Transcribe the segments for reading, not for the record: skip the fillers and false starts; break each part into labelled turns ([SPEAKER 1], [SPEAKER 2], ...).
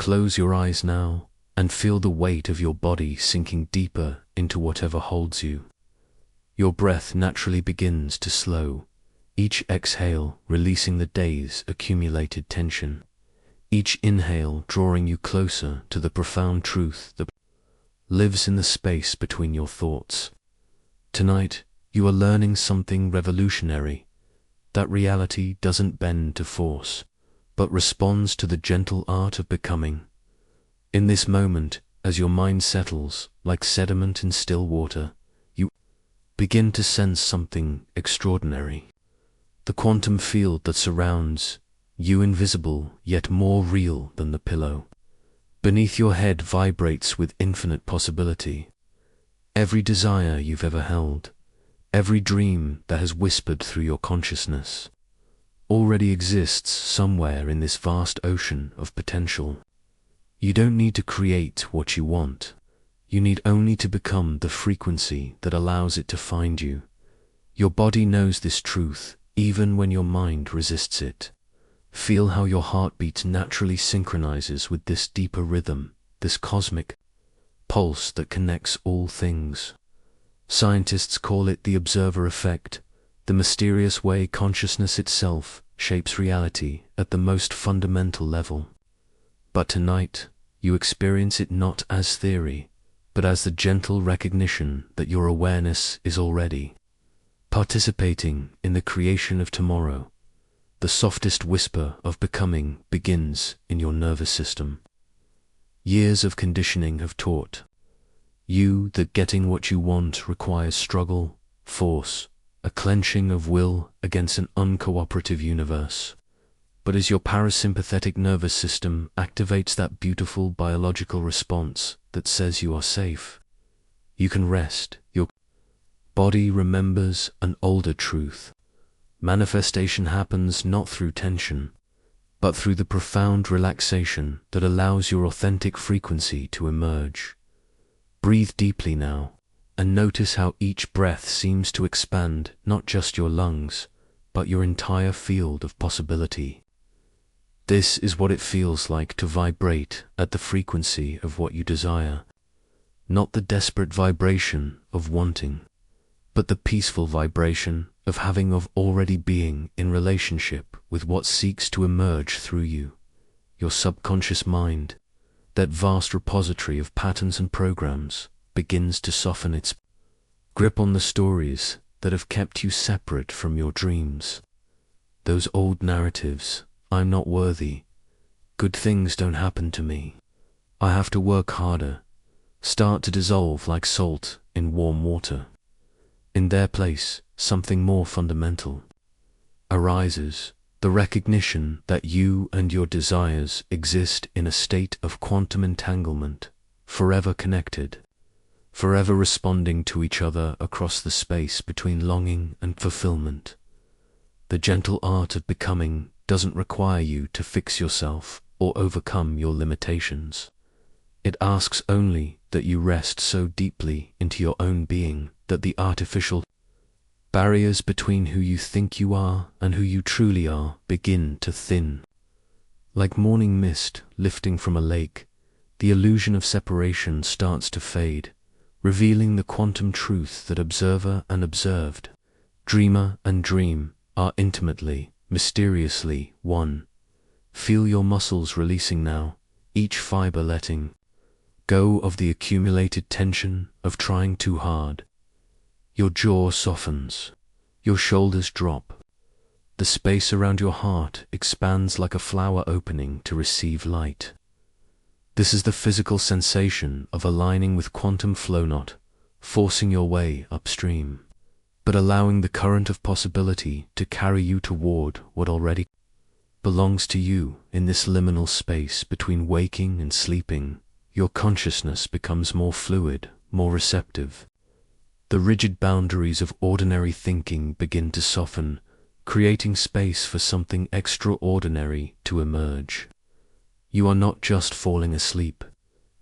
[SPEAKER 1] Close your eyes now and feel the weight of your body sinking deeper into whatever holds you. Your breath naturally begins to slow, each exhale releasing the day's accumulated tension, each inhale drawing you closer to the profound truth that lives in the space between your thoughts. Tonight, you are learning something revolutionary, that reality doesn't bend to force, but responds to the gentle art of becoming. In this moment, as your mind settles like sediment in still water, you begin to sense something extraordinary. The quantum field that surrounds you, invisible yet more real than the pillow beneath your head, vibrates with infinite possibility. Every desire you've ever held, every dream that has whispered through your consciousness, already exists somewhere in this vast ocean of potential. You don't need to create what you want. You need only to become the frequency that allows it to find you. Your body knows this truth, even when your mind resists it. Feel how your heartbeat naturally synchronizes with this deeper rhythm, this cosmic pulse that connects all things. Scientists call it the observer effect, the mysterious way consciousness itself shapes reality at the most fundamental level. But tonight, you experience it not as theory, but as the gentle recognition that your awareness is already participating in the creation of tomorrow. The softest whisper of becoming begins in your nervous system. Years of conditioning have taught you that getting what you want requires struggle, force, a clenching of will against an uncooperative universe. But as your parasympathetic nervous system activates that beautiful biological response that says you are safe, you can rest. Your body remembers an older truth. Manifestation happens not through tension, but through the profound relaxation that allows your authentic frequency to emerge. Breathe deeply now, and notice how each breath seems to expand not just your lungs, but your entire field of possibility. This is what it feels like to vibrate at the frequency of what you desire, not the desperate vibration of wanting, but the peaceful vibration of having, of already being in relationship with what seeks to emerge through you. Your subconscious mind, that vast repository of patterns and programs, begins to soften its grip on the stories that have kept you separate from your dreams. Those old narratives, I'm not worthy, good things don't happen to me, I have to work harder, start to dissolve like salt in warm water. In their place, something more fundamental arises, the recognition that you and your desires exist in a state of quantum entanglement, forever connected, forever responding to each other across the space between longing and fulfillment. The gentle art of becoming doesn't require you to fix yourself or overcome your limitations. It asks only that you rest so deeply into your own being that the artificial barriers between who you think you are and who you truly are begin to thin. Like morning mist lifting from a lake, the illusion of separation starts to fade, revealing the quantum truth that observer and observed, dreamer and dream, are intimately, mysteriously one. Feel your muscles releasing now, each fiber letting go of the accumulated tension of trying too hard. Your jaw softens, your shoulders drop. The space around your heart expands like a flower opening to receive light. This is the physical sensation of aligning with quantum flow, not forcing your way upstream, but allowing the current of possibility to carry you toward what already belongs to you. In this liminal space between waking and sleeping, your consciousness becomes more fluid, more receptive. The rigid boundaries of ordinary thinking begin to soften, creating space for something extraordinary to emerge. You are not just falling asleep,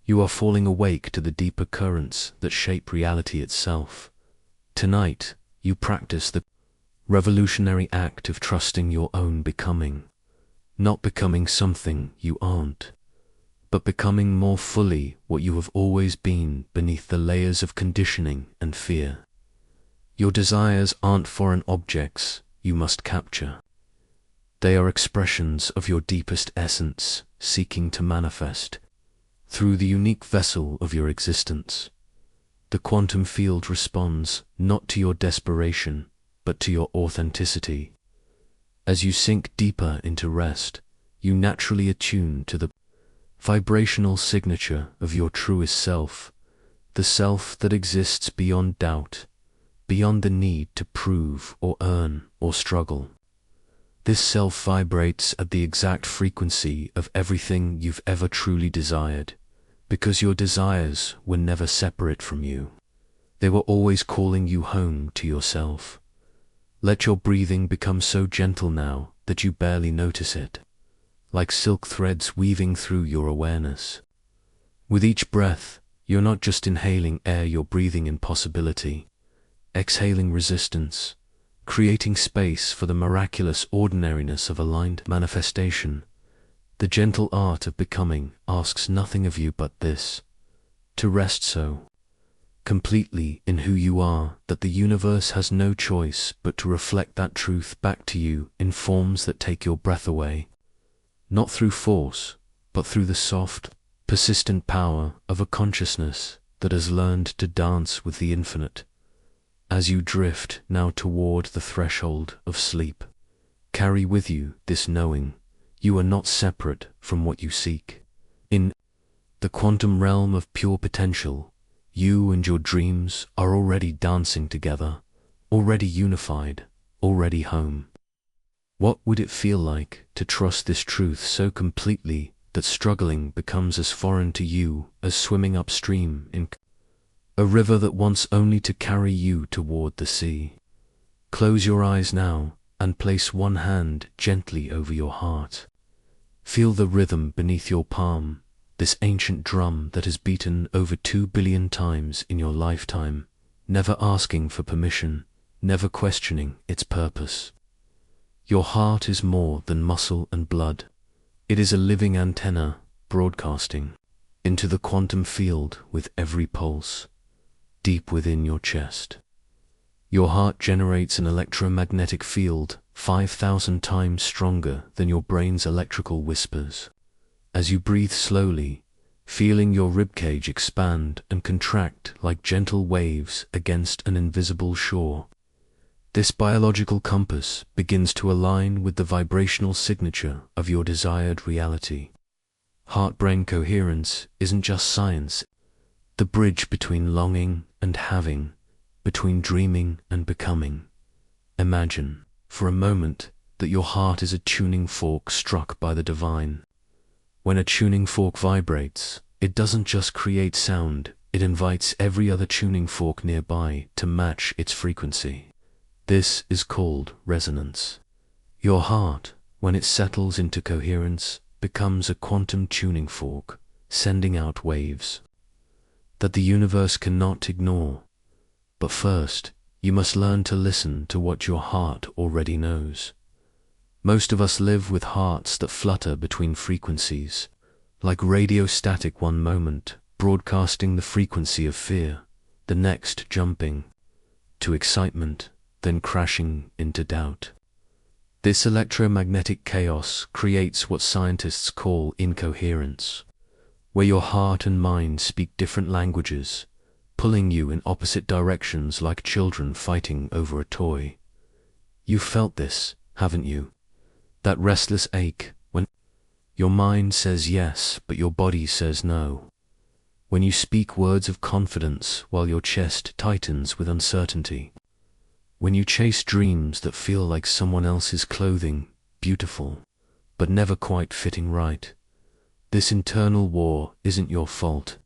[SPEAKER 1] you are falling awake to the deeper currents that shape reality itself. Tonight, you practice the revolutionary act of trusting your own becoming, not becoming something you aren't, but becoming more fully what you have always been beneath the layers of conditioning and fear. Your desires aren't foreign objects you must capture. They are expressions of your deepest essence, seeking to manifest through the unique vessel of your existence. The quantum field responds not to your desperation, but to your authenticity. As you sink deeper into rest, you naturally attune to the vibrational signature of your truest self, the self that exists beyond doubt, beyond the need to prove or earn or struggle. This self vibrates at the exact frequency of everything you've ever truly desired, because your desires were never separate from you. They were always calling you home to yourself. Let your breathing become so gentle now that you barely notice it, like silk threads weaving through your awareness. With each breath, you're not just inhaling air, you're breathing in possibility, exhaling resistance, creating space for the miraculous ordinariness of aligned manifestation. The gentle art of becoming asks nothing of you but this: to rest so completely in who you are that the universe has no choice but to reflect that truth back to you in forms that take your breath away. Not through force, but through the soft, persistent power of a consciousness that has learned to dance with the infinite. As you drift now toward the threshold of sleep, carry with you this knowing: you are not separate from what you seek. In the quantum realm of pure potential, you and your dreams are already dancing together, already unified, already home. What would it feel like to trust this truth so completely that struggling becomes as foreign to you as swimming upstream in a river that wants only to carry you toward the sea? Close your eyes now and place one hand gently over your heart. Feel the rhythm beneath your palm, this ancient drum that has beaten over 2 billion times in your lifetime, never asking for permission, never questioning its purpose. Your heart is more than muscle and blood. It is a living antenna broadcasting into the quantum field with every pulse, deep within your chest. Your heart generates an electromagnetic field 5,000 times stronger than your brain's electrical whispers. As you breathe slowly, feeling your ribcage expand and contract like gentle waves against an invisible shore, this biological compass begins to align with the vibrational signature of your desired reality. Heart-brain coherence isn't just science, the bridge between longing and having, between dreaming and becoming. Imagine, for a moment, that your heart is a tuning fork struck by the divine. When a tuning fork vibrates, it doesn't just create sound, it invites every other tuning fork nearby to match its frequency. This is called resonance. Your heart, when it settles into coherence, becomes a quantum tuning fork, sending out waves that the universe cannot ignore. But first, you must learn to listen to what your heart already knows. Most of us live with hearts that flutter between frequencies, like radio static one moment, broadcasting the frequency of fear, the next jumping to excitement, then crashing into doubt. This electromagnetic chaos creates what scientists call incoherence, where your heart and mind speak different languages, pulling you in opposite directions like children fighting over a toy. You've felt this, haven't you? That restless ache when your mind says yes, but your body says no. When you speak words of confidence while your chest tightens with uncertainty. When you chase dreams that feel like someone else's clothing, beautiful, but never quite fitting right. This internal war isn't your fault.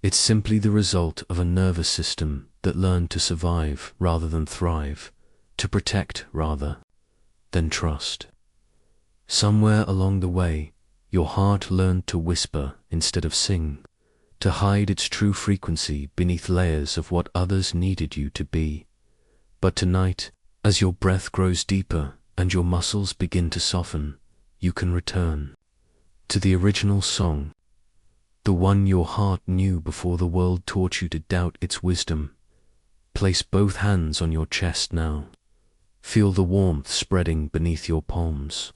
[SPEAKER 1] It's simply the result of a nervous system that learned to survive rather than thrive, to protect rather than trust. Somewhere along the way, your heart learned to whisper instead of sing, to hide its true frequency beneath layers of what others needed you to be. But tonight, as your breath grows deeper and your muscles begin to soften, you can return to the original song, the one your heart knew before the world taught you to doubt its wisdom. Place both hands on your chest now. Feel the warmth spreading beneath your palms.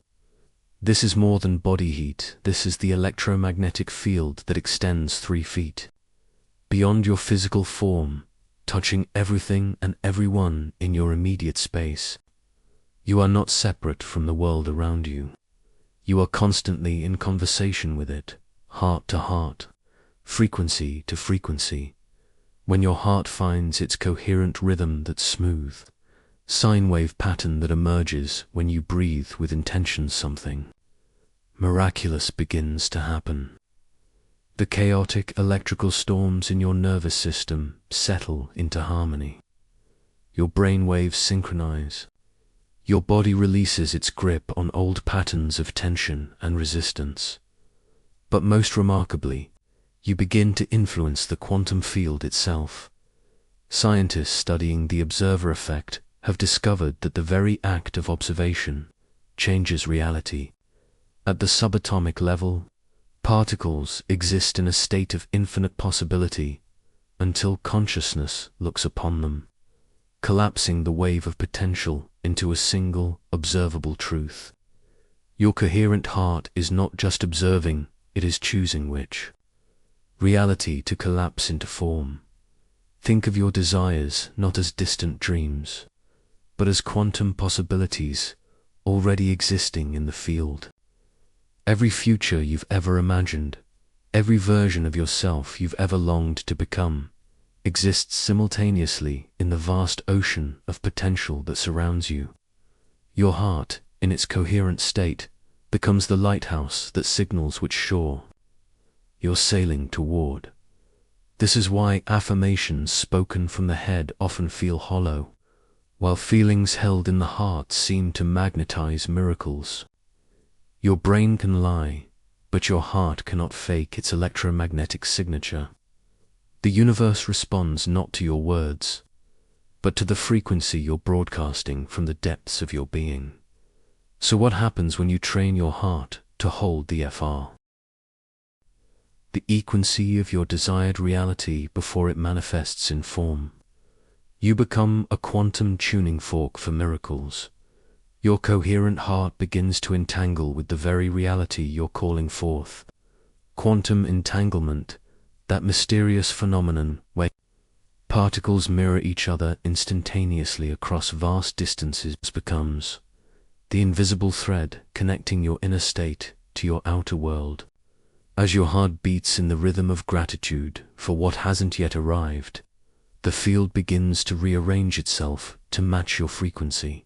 [SPEAKER 1] This is more than body heat. This is the electromagnetic field that extends 3 feet beyond your physical form, touching everything and everyone in your immediate space. You are not separate from the world around you. You are constantly in conversation with it, heart to heart, frequency to frequency. When your heart finds its coherent rhythm that's smooth, sine wave pattern that emerges when you breathe with intention, something miraculous begins to happen. The chaotic electrical storms in your nervous system settle into harmony. Your brain waves synchronize. Your body releases its grip on old patterns of tension and resistance. But most remarkably, you begin to influence the quantum field itself. Scientists studying the observer effect have discovered that the very act of observation changes reality. At the subatomic level, particles exist in a state of infinite possibility until consciousness looks upon them, collapsing the wave of potential into a single observable truth. Your coherent heart is not just observing, it is choosing which reality to collapse into form. Think of your desires not as distant dreams, but as quantum possibilities already existing in the field. Every future you've ever imagined, every version of yourself you've ever longed to become, exists simultaneously in the vast ocean of potential that surrounds you. Your heart, in its coherent state, becomes the lighthouse that signals which shore you're sailing toward. This is why affirmations spoken from the head often feel hollow, while feelings held in the heart seem to magnetize miracles. Your brain can lie, but your heart cannot fake its electromagnetic signature. The universe responds not to your words, but to the frequency you're broadcasting from the depths of your being. So what happens when you train your heart to hold the FR? The frequency of your desired reality before it manifests in form. You become a quantum tuning fork for miracles. Your coherent heart begins to entangle with the very reality you're calling forth. Quantum entanglement, that mysterious phenomenon where particles mirror each other instantaneously across vast distances, becomes the invisible thread connecting your inner state to your outer world. As your heart beats in the rhythm of gratitude for what hasn't yet arrived, the field begins to rearrange itself to match your frequency.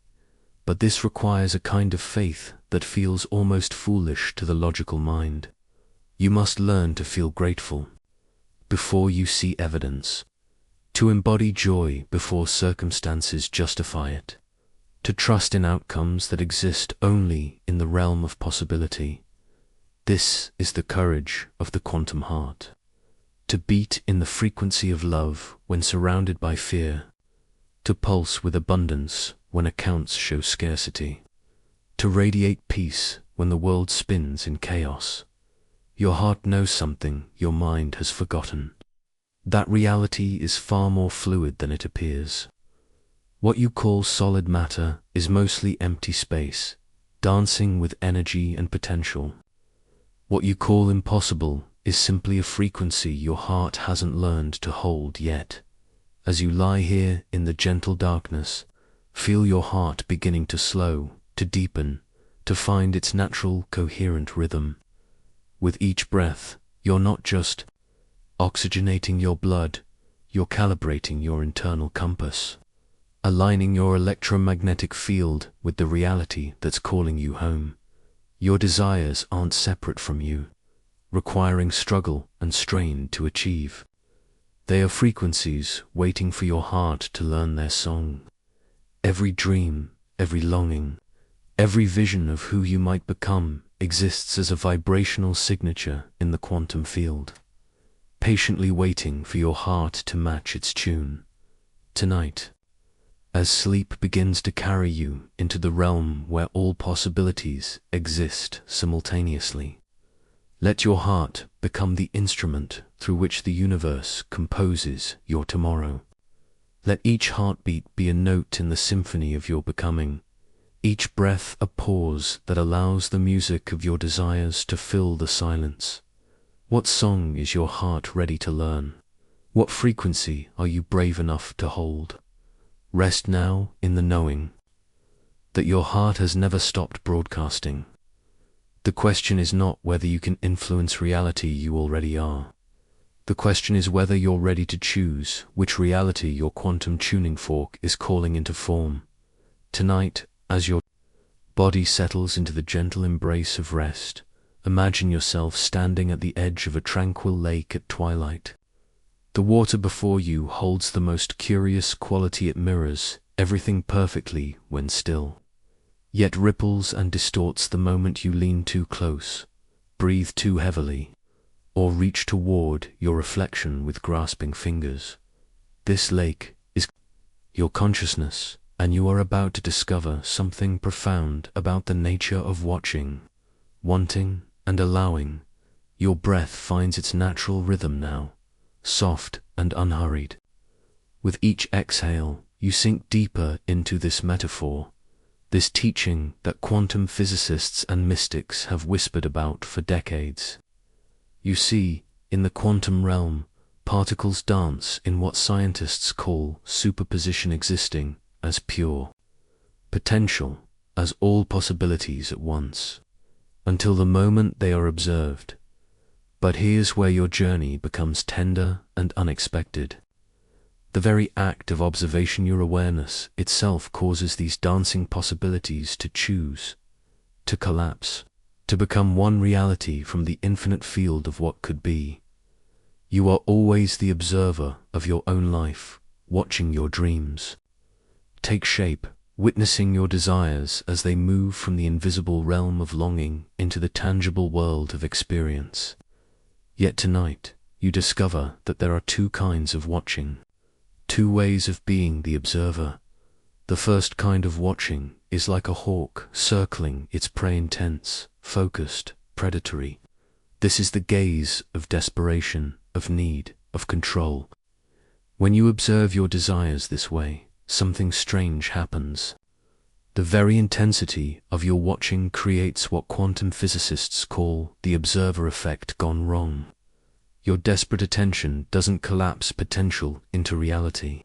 [SPEAKER 1] But this requires a kind of faith that feels almost foolish to the logical mind. You must learn to feel grateful before you see evidence, to embody joy before circumstances justify it, to trust in outcomes that exist only in the realm of possibility. This is the courage of the quantum heart. To beat in the frequency of love when surrounded by fear, to pulse with abundance when accounts show scarcity, to radiate peace when the world spins in chaos. Your heart knows something your mind has forgotten. That reality is far more fluid than it appears. What you call solid matter is mostly empty space, dancing with energy and potential. What you call impossible is simply a frequency your heart hasn't learned to hold yet. As you lie here in the gentle darkness, feel your heart beginning to slow, to deepen, to find its natural, coherent rhythm. With each breath, you're not just oxygenating your blood, you're calibrating your internal compass, aligning your electromagnetic field with the reality that's calling you home. Your desires aren't separate from you, requiring struggle and strain to achieve. They are frequencies waiting for your heart to learn their song. Every dream, every longing, every vision of who you might become exists as a vibrational signature in the quantum field, patiently waiting for your heart to match its tune. Tonight, as sleep begins to carry you into the realm where all possibilities exist simultaneously, Let your heart become the instrument through which the universe composes your tomorrow. Let each heartbeat be a note in the symphony of your becoming, each breath a pause that allows the music of your desires to fill the silence. What song is your heart ready to learn? What frequency are you brave enough to hold? Rest now in the knowing that your heart has never stopped broadcasting. The question is not whether you can influence reality, you already are. The question is whether you're ready to choose which reality your quantum tuning fork is calling into form. Tonight, as your body settles into the gentle embrace of rest, imagine yourself standing at the edge of a tranquil lake at twilight. The water before you holds the most curious quality. It mirrors everything perfectly when still, yet ripples and distorts the moment you lean too close, breathe too heavily, or reach toward your reflection with grasping fingers. This lake is your consciousness, and you are about to discover something profound about the nature of watching, wanting, and allowing. Your breath finds its natural rhythm now, soft and unhurried. With each exhale, you sink deeper into this metaphor, this teaching that quantum physicists and mystics have whispered about for decades. You see, in the quantum realm, particles dance in what scientists call superposition, existing as pure potential, as all possibilities at once, until the moment they are observed. But here's where your journey becomes tender and unexpected. The very act of observation, your awareness itself, causes these dancing possibilities to choose, to collapse, to become one reality from the infinite field of what could be. You are always the observer of your own life, watching your dreams take shape, witnessing your desires as they move from the invisible realm of longing into the tangible world of experience. Yet tonight, you discover that there are two kinds of watching, two ways of being the observer. The first kind of watching is like a hawk circling its prey, intense, focused, predatory. This is the gaze of desperation, of need, of control. When you observe your desires this way, something strange happens. The very intensity of your watching creates what quantum physicists call the observer effect gone wrong. Your desperate attention doesn't collapse potential into reality.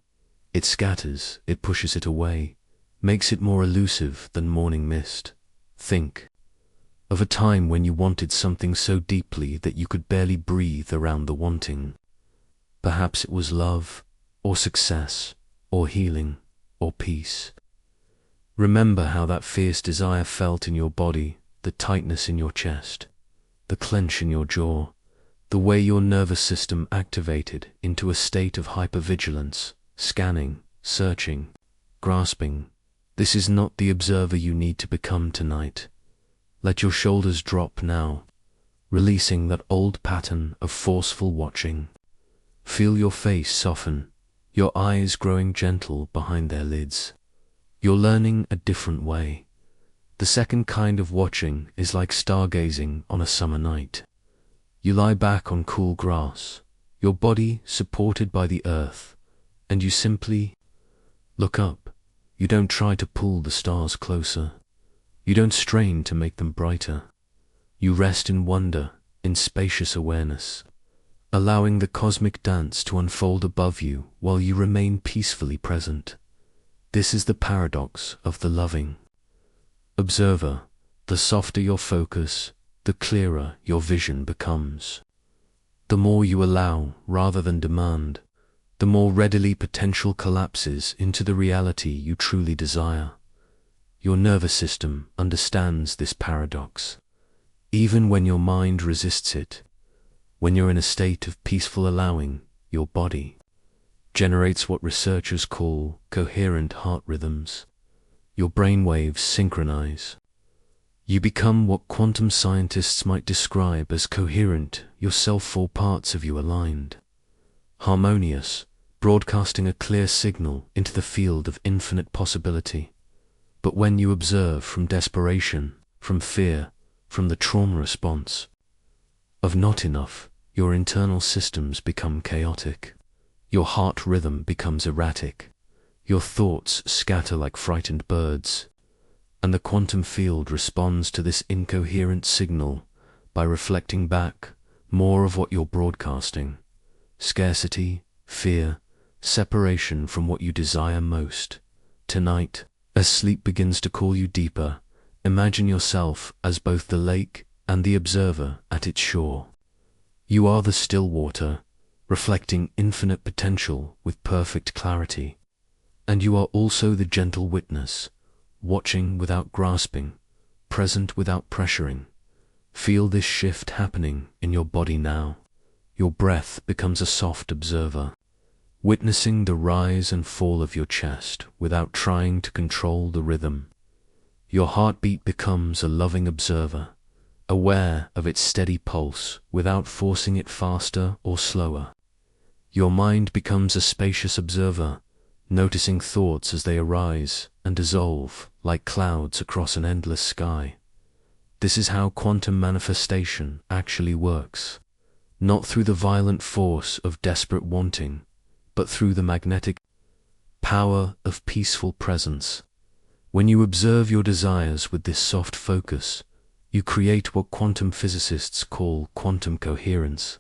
[SPEAKER 1] It scatters, it pushes it away, makes it more elusive than morning mist. Think of a time when you wanted something so deeply that you could barely breathe around the wanting. Perhaps it was love, or success, or healing, or peace. Remember how that fierce desire felt in your body, the tightness in your chest, the clench in your jaw, the way your nervous system activated into a state of hypervigilance, scanning, searching, grasping. This is not the observer you need to become tonight. Let your shoulders drop now, releasing that old pattern of forceful watching. Feel your face soften, your eyes growing gentle behind their lids. You're learning a different way. The second kind of watching is like stargazing on a summer night. You lie back on cool grass, your body supported by the earth, and you simply look up. You don't try to pull the stars closer. You don't strain to make them brighter. You rest in wonder, in spacious awareness, allowing the cosmic dance to unfold above you while you remain peacefully present. This is the paradox of the loving observer. The softer your focus, the clearer your vision becomes. The more you allow rather than demand, the more readily potential collapses into the reality you truly desire. Your nervous system understands this paradox. Even when your mind resists it, when you're in a state of peaceful allowing, your body generates what researchers call coherent heart rhythms. Your brain waves synchronize. You become what quantum scientists might describe as coherent, yourself, four parts of you aligned, harmonious, broadcasting a clear signal into the field of infinite possibility. But when you observe from desperation, from fear, from the trauma response, of not enough, your internal systems become chaotic. Your heart rhythm becomes erratic. Your thoughts scatter like frightened birds. And the quantum field responds to this incoherent signal by reflecting back more of what you're broadcasting: scarcity, fear, separation from what you desire most. Tonight, as sleep begins to call you deeper, imagine yourself as both the lake and the observer at its shore. You are the still water, reflecting infinite potential with perfect clarity. And you are also the gentle witness, watching without grasping, present without pressuring. Feel this shift happening in your body now. Your breath becomes a soft observer, witnessing the rise and fall of your chest without trying to control the rhythm. Your heartbeat becomes a loving observer, aware of its steady pulse without forcing it faster or slower. Your mind becomes a spacious observer, noticing thoughts as they arise and dissolve like clouds across an endless sky. This is how quantum manifestation actually works, not through the violent force of desperate wanting, but through the magnetic power of peaceful presence. When you observe your desires with this soft focus, you create what quantum physicists call quantum coherence.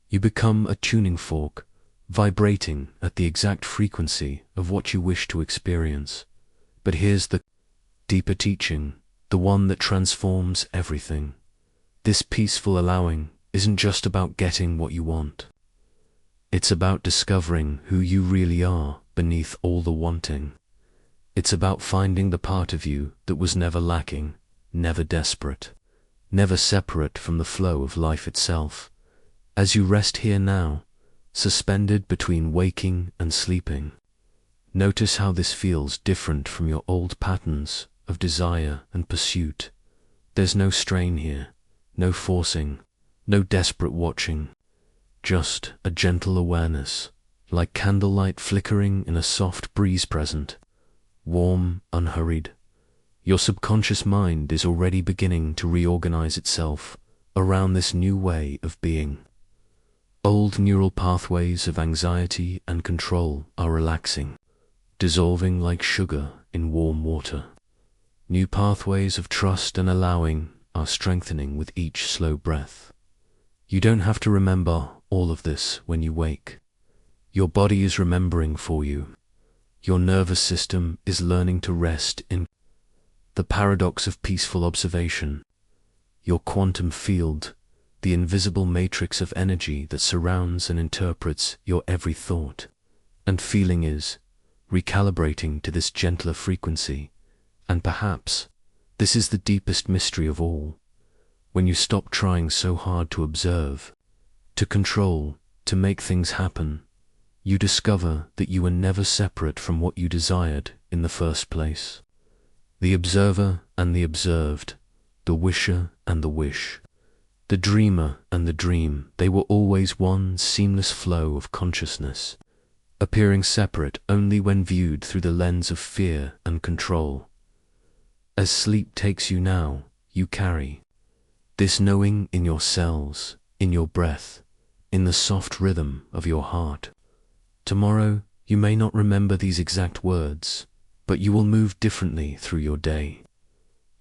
[SPEAKER 1] You become a tuning fork, vibrating at the exact frequency of what you wish to experience. But here's the deeper teaching, the one that transforms everything. This peaceful allowing isn't just about getting what you want. It's about discovering who you really are beneath all the wanting. It's about finding the part of you that was never lacking, never desperate, never separate from the flow of life itself. As you rest here now, suspended between waking and sleeping, notice how this feels different from your old patterns of desire and pursuit. There's no strain here, no forcing, no desperate watching, just a gentle awareness, like candlelight flickering in a soft breeze present, warm, unhurried. Your subconscious mind is already beginning to reorganize itself around this new way of being. Old neural pathways of anxiety and control are relaxing, dissolving like sugar in warm water. New pathways of trust and allowing are strengthening with each slow breath. You don't have to remember all of this when you wake. Your body is remembering for you. Your nervous system is learning to rest in the paradox of peaceful observation. Your quantum field, the invisible matrix of energy that surrounds and interprets your every thought and feeling, is recalibrating to this gentler frequency. And perhaps this is the deepest mystery of all. When you stop trying so hard to observe, to control, to make things happen, you discover that you were never separate from what you desired in the first place. The observer and the observed, the wisher and the wish, the dreamer and the dream, they were always one seamless flow of consciousness, appearing separate only when viewed through the lens of fear and control. As sleep takes you now, you carry this knowing in your cells, in your breath, in the soft rhythm of your heart. Tomorrow, you may not remember these exact words, but you will move differently through your day.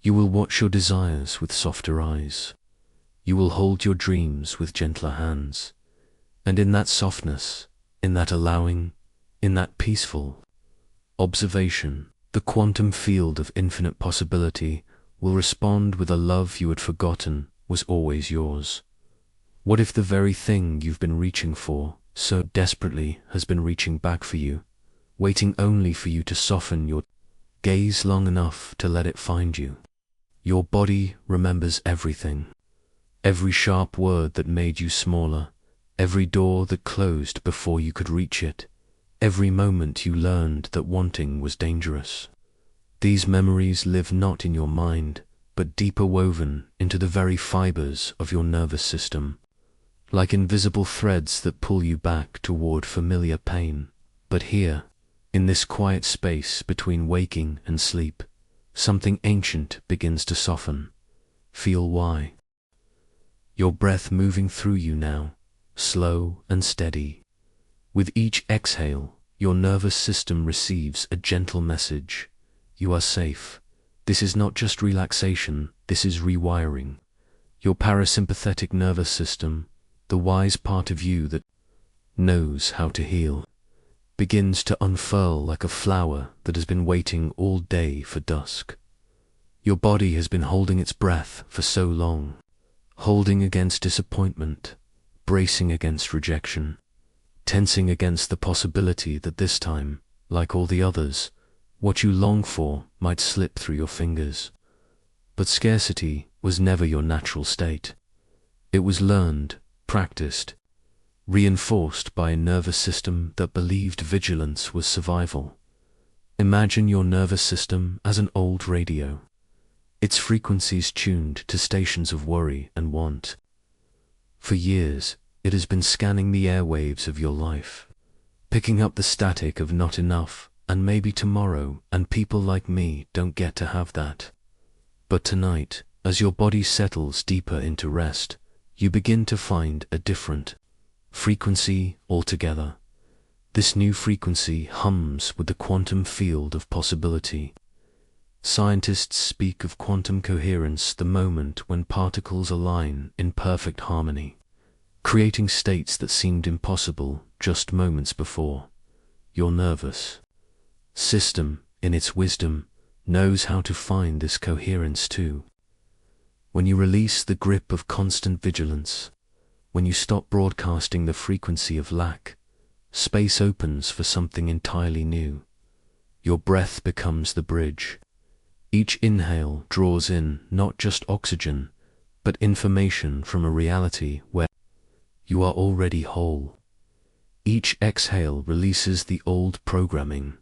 [SPEAKER 1] You will watch your desires with softer eyes. You will hold your dreams with gentler hands. And in that softness, in that allowing, in that peaceful observation, the quantum field of infinite possibility will respond with a love you had forgotten was always yours. What if the very thing you've been reaching for so desperately has been reaching back for you, waiting only for you to soften your gaze long enough to let it find you? Your body remembers everything. Every sharp word that made you smaller, every door that closed before you could reach it, every moment you learned that wanting was dangerous. These memories live not in your mind, but deeper woven into the very fibers of your nervous system, like invisible threads that pull you back toward familiar pain. But here, in this quiet space between waking and sleep, something ancient begins to soften. Feel why. your breath moving through you now, slow and steady. With each exhale, your nervous system receives a gentle message. You are safe. This is not just relaxation, this is rewiring. Your parasympathetic nervous system, the wise part of you that knows how to heal, begins to unfurl like a flower that has been waiting all day for dusk. Your body has been holding its breath for so long, holding against disappointment, bracing against rejection, tensing against the possibility that this time, like all the others, what you long for might slip through your fingers. But scarcity was never your natural state. It was learned, practiced, reinforced by a nervous system that believed vigilance was survival. Imagine your nervous system as an old radio, its frequencies tuned to stations of worry and want. For years, it has been scanning the airwaves of your life, picking up the static of not enough and maybe tomorrow, and people like me don't get to have that. But tonight, as your body settles deeper into rest, you begin to find a different frequency altogether. This new frequency hums with the quantum field of possibility. Scientists speak of quantum coherence, the moment when particles align in perfect harmony, creating states that seemed impossible just moments before. Your nervous system, in its wisdom, knows how to find this coherence too. When you release the grip of constant vigilance, when you stop broadcasting the frequency of lack, space opens for something entirely new. Your breath becomes the bridge. Each inhale draws in not just oxygen, but information from a reality where you are already whole. Each exhale releases the old programming,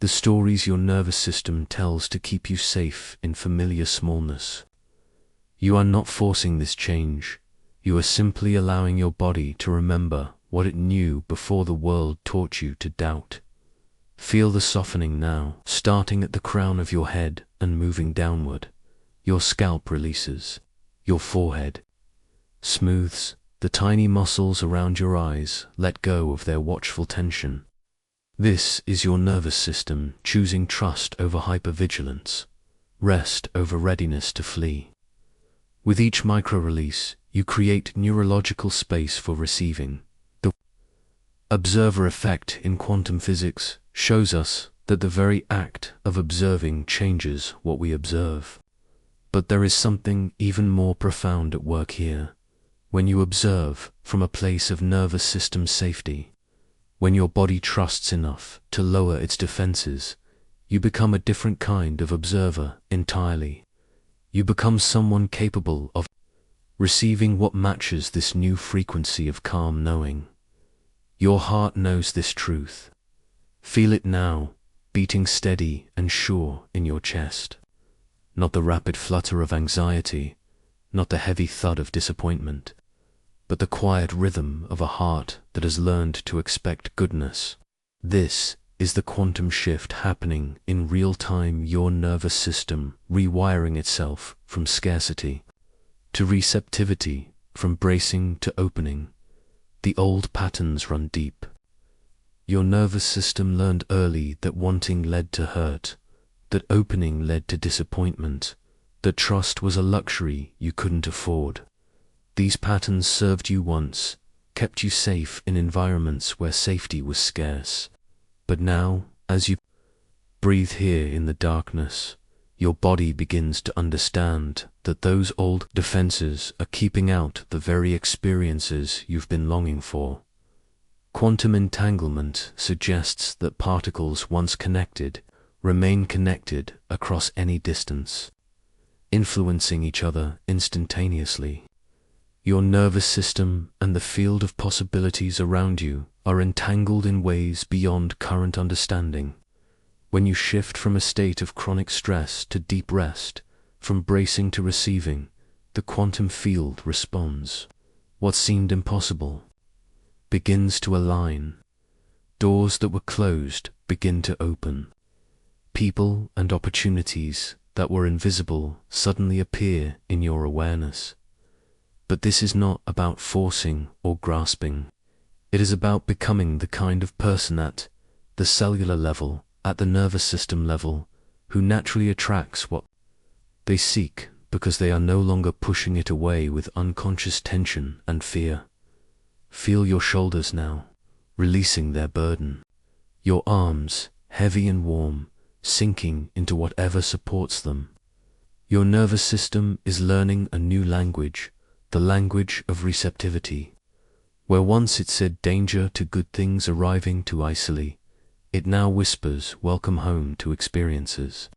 [SPEAKER 1] the stories your nervous system tells to keep you safe in familiar smallness. You are not forcing this change. You are simply allowing your body to remember what it knew before the world taught you to doubt. Feel the softening now, starting at the crown of your head and moving downward. Your scalp releases. Your forehead smooths. The tiny muscles around your eyes let go of their watchful tension. This is your nervous system choosing trust over hypervigilance, rest over readiness to flee. With each micro-release, you create neurological space for receiving. The observer effect in quantum physics shows us that the very act of observing changes what we observe. But there is something even more profound at work here. When you observe from a place of nervous system safety, when your body trusts enough to lower its defenses, you become a different kind of observer entirely. You become someone capable of receiving what matches this new frequency of calm knowing. Your heart knows this truth. Feel it now, beating steady and sure in your chest. Not the rapid flutter of anxiety, not the heavy thud of disappointment, but the quiet rhythm of a heart that has learned to expect goodness. This is the quantum shift happening in real time, your nervous system rewiring itself from scarcity to receptivity, from bracing to opening. The old patterns run deep. Your nervous system learned early that wanting led to hurt, that opening led to disappointment, that trust was a luxury you couldn't afford. These patterns served you once, kept you safe in environments where safety was scarce. But now, as you breathe here in the darkness, your body begins to understand that those old defenses are keeping out the very experiences you've been longing for. Quantum entanglement suggests that particles once connected remain connected across any distance, influencing each other instantaneously. Your nervous system and the field of possibilities around you are entangled in ways beyond current understanding. When you shift from a state of chronic stress to deep rest, from bracing to receiving, the quantum field responds. What seemed impossible begins to align. Doors that were closed begin to open. People and opportunities that were invisible suddenly appear in your awareness. But this is not about forcing or grasping. It is about becoming the kind of person at the cellular level, at the nervous system level, who naturally attracts what they seek because they are no longer pushing it away with unconscious tension and fear. Feel your shoulders now, releasing their burden. Your arms, heavy and warm, sinking into whatever supports them. Your nervous system is learning a new language, the language of receptivity. Where once it said danger to good things arriving too icily, it now whispers welcome home to experiences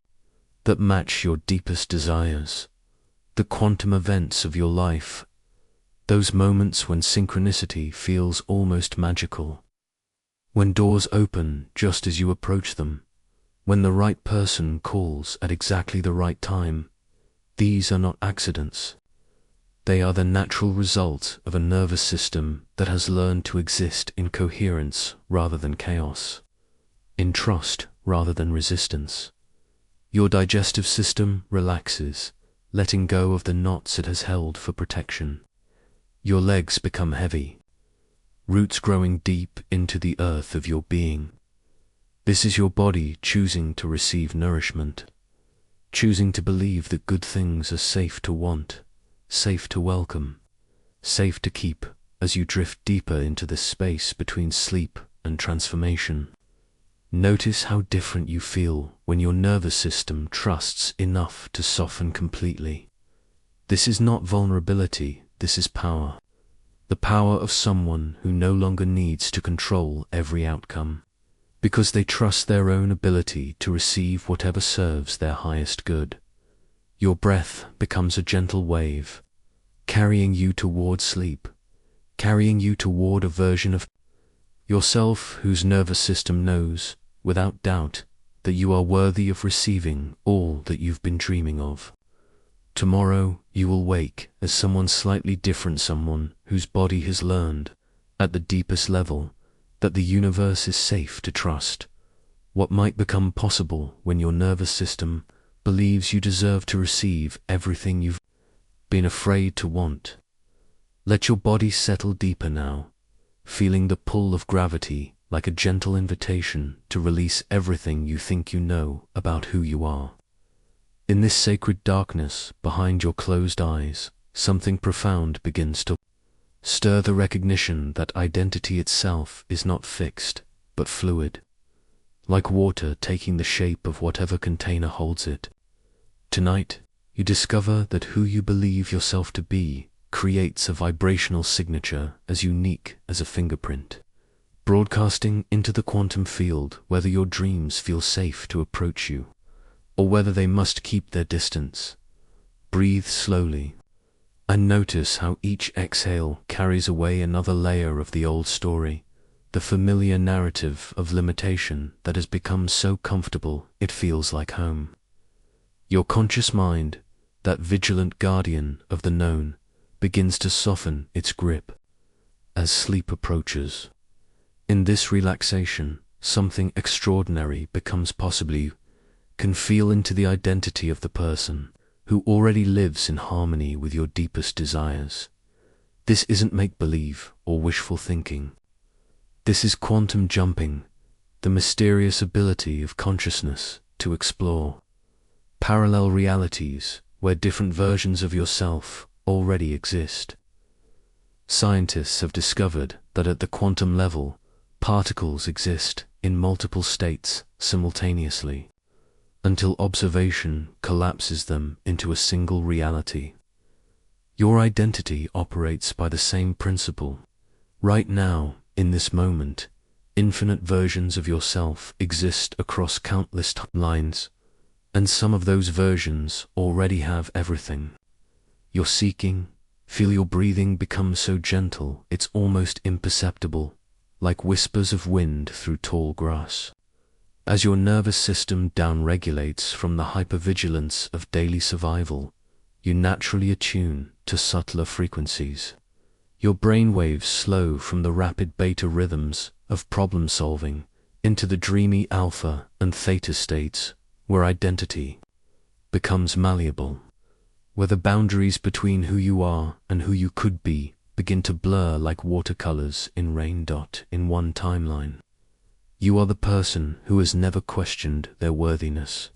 [SPEAKER 1] that match your deepest desires, the quantum events of your life, those moments when synchronicity feels almost magical, when doors open just as you approach them, when the right person calls at exactly the right time. These are not accidents. They are the natural result of a nervous system that has learned to exist in coherence rather than chaos, in trust rather than resistance. Your digestive system relaxes, letting go of the knots it has held for protection. Your legs become heavy, roots growing deep into the earth of your being. This is your body choosing to receive nourishment, choosing to believe that good things are safe to want, safe to welcome, safe to keep as you drift deeper into the space between sleep and transformation. Notice how different you feel when your nervous system trusts enough to soften completely. This is not vulnerability, this is power. The power of someone who no longer needs to control every outcome, because they trust their own ability to receive whatever serves their highest good. Your breath becomes a gentle wave, carrying you toward sleep, carrying you toward a version of yourself whose nervous system knows, without doubt, that you are worthy of receiving all that you've been dreaming of. Tomorrow you will wake as someone slightly different, someone whose body has learned, at the deepest level, that the universe is safe to trust. What might become possible when your nervous system believes you deserve to receive everything you've been afraid to want. Let your body settle deeper now, feeling the pull of gravity like a gentle invitation to release everything you think you know about who you are. In this sacred darkness behind your closed eyes, something profound begins to stir, the recognition that identity itself is not fixed, but fluid, like water taking the shape of whatever container holds it. Tonight, you discover that who you believe yourself to be creates a vibrational signature as unique as a fingerprint, broadcasting into the quantum field whether your dreams feel safe to approach you, or whether they must keep their distance. Breathe slowly, and notice how each exhale carries away another layer of the old story, the familiar narrative of limitation that has become so comfortable it feels like home. Your conscious mind, that vigilant guardian of the known, begins to soften its grip as sleep approaches. In this relaxation, something extraordinary becomes possible. You can feel into the identity of the person who already lives in harmony with your deepest desires. This isn't make-believe or wishful thinking. This is quantum jumping, the mysterious ability of consciousness to explore parallel realities where different versions of yourself already exist. Scientists have discovered that at the quantum level, particles exist in multiple states simultaneously, until observation collapses them into a single reality. Your identity operates by the same principle. Right now, in this moment, infinite versions of yourself exist across countless timelines, and some of those versions already have everything you're seeking. Feel your breathing become so gentle it's almost imperceptible, like whispers of wind through tall grass. As your nervous system downregulates from the hypervigilance of daily survival, you naturally attune to subtler frequencies. Your brainwaves slow from the rapid beta rhythms of problem solving into the dreamy alpha and theta states, where identity becomes malleable. where the boundaries between who you are and who you could be begin to blur like watercolors in rain dot in one timeline. You are the person who has never questioned their worthiness.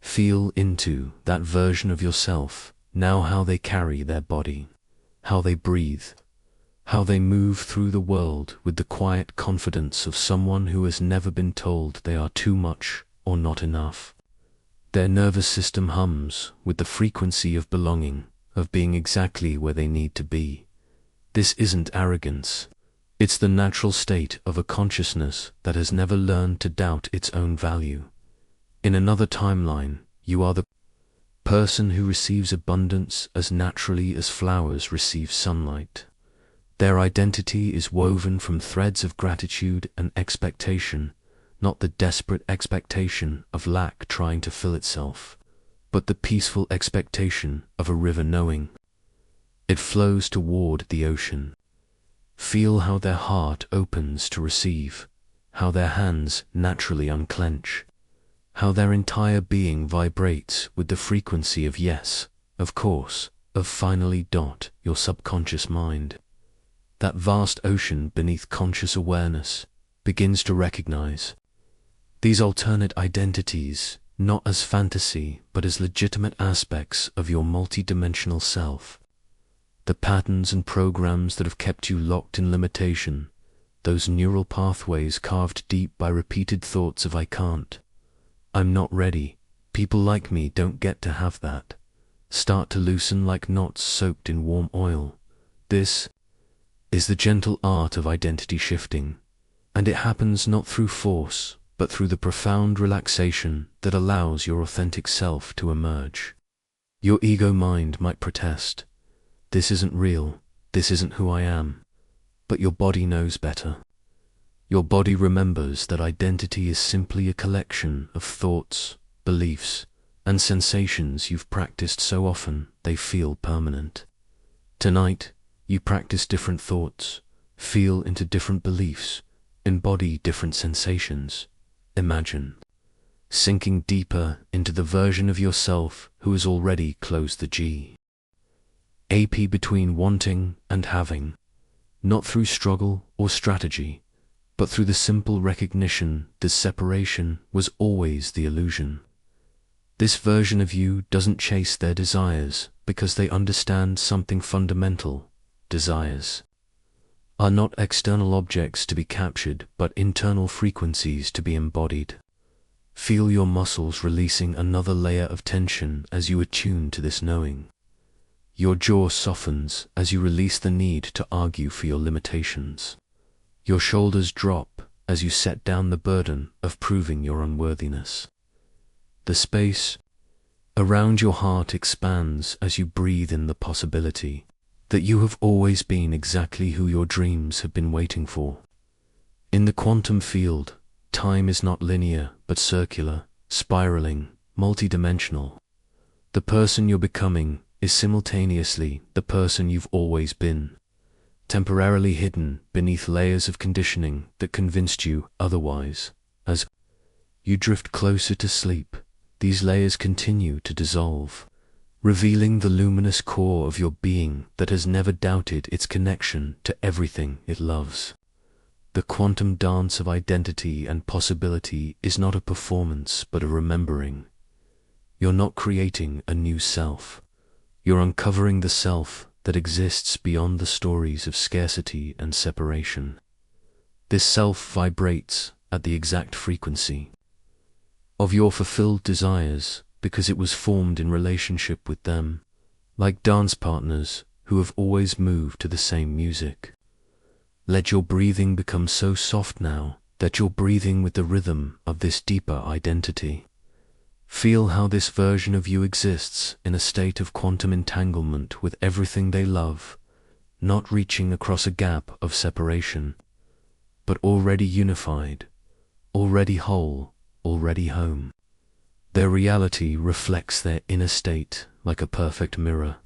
[SPEAKER 1] Feel into that version of yourself, now how they carry their body, how they breathe, how they move through the world with the quiet confidence of someone who has never been told they are too much or not enough. Their nervous system hums with the frequency of belonging, of being exactly where they need to be. This isn't arrogance. It's the natural state of a consciousness that has never learned to doubt its own value. In another timeline, you are the person who receives abundance as naturally as flowers receive sunlight. Their identity is woven from threads of gratitude and expectation, not the desperate expectation of lack trying to fill itself, but the peaceful expectation of a river knowing. It flows toward the ocean. Feel how their heart opens to receive, how their hands naturally unclench, how their entire being vibrates with the frequency of yes, of course, of finally dot your subconscious mind. That vast ocean beneath conscious awareness begins to recognize these alternate identities not as fantasy but as legitimate aspects of your multidimensional self. The patterns and programs that have kept you locked in limitation, those neural pathways carved deep by repeated thoughts of I can't, I'm not ready, people like me don't get to have that, start to loosen like knots soaked in warm oil. This is the gentle art of identity shifting, and it happens not through force, but through the profound relaxation that allows your authentic self to emerge. Your ego mind might protest, this isn't real, this isn't who I am, but your body knows better. Your body remembers that identity is simply a collection of thoughts, beliefs, and sensations you've practiced so often they feel permanent. Tonight, you practice different thoughts, feel into different beliefs, embody different sensations. Imagine sinking deeper into the version of yourself who has already closed the gap between wanting and having, not through struggle or strategy, but through the simple recognition that separation was always the illusion. This version of you doesn't chase their desires because they understand something fundamental. Desires are not external objects to be captured, but internal frequencies to be embodied. Feel your muscles releasing another layer of tension as you attune to this knowing. Your jaw softens as you release the need to argue for your limitations. Your shoulders drop as you set down the burden of proving your unworthiness. The space around your heart expands as you breathe in the possibility that you have always been exactly who your dreams have been waiting for. In the quantum field, time is not linear but circular, spiraling, multidimensional. The person you're becoming is simultaneously the person you've always been, temporarily hidden beneath layers of conditioning that convinced you otherwise. As you drift closer to sleep, these layers continue to dissolve, revealing the luminous core of your being that has never doubted its connection to everything it loves. The quantum dance of identity and possibility is not a performance but a remembering. You're not creating a new self. You're uncovering the self that exists beyond the stories of scarcity and separation. This self vibrates at the exact frequency of your fulfilled desires because it was formed in relationship with them, like dance partners who have always moved to the same music. Let your breathing become so soft now that you're breathing with the rhythm of this deeper identity. Feel how this version of you exists in a state of quantum entanglement with everything they love, not reaching across a gap of separation, but already unified, already whole, already home. Their reality reflects their inner state like a perfect mirror,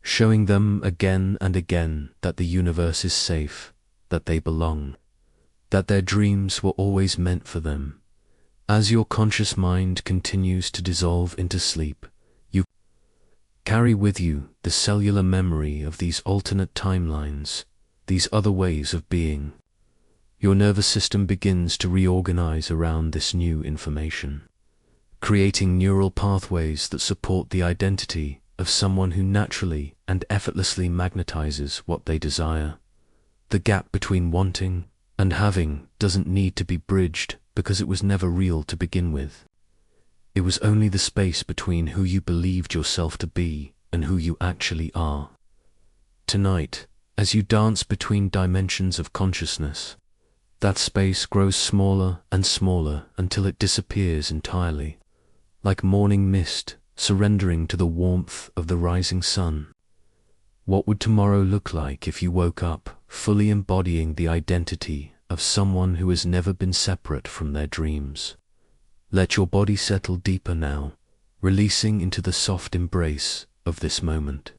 [SPEAKER 1] showing them again and again that the universe is safe, that they belong, that their dreams were always meant for them. As your conscious mind continues to dissolve into sleep, you Carry with you the cellular memory of these alternate timelines, these other ways of being. Your nervous system begins to reorganize around this new information, creating neural pathways that support the identity of someone who naturally and effortlessly magnetizes what they desire. The gap between wanting and having doesn't need to be bridged because it was never real to begin with. It was only the space between who you believed yourself to be and who you actually are. Tonight, as you dance between dimensions of consciousness, that space grows smaller and smaller until it disappears entirely, like morning mist surrendering to the warmth of the rising sun. What would tomorrow look like if you woke up fully embodying the identity of someone who has never been separate from their dreams? Let your body settle deeper now, releasing into the soft embrace of this moment.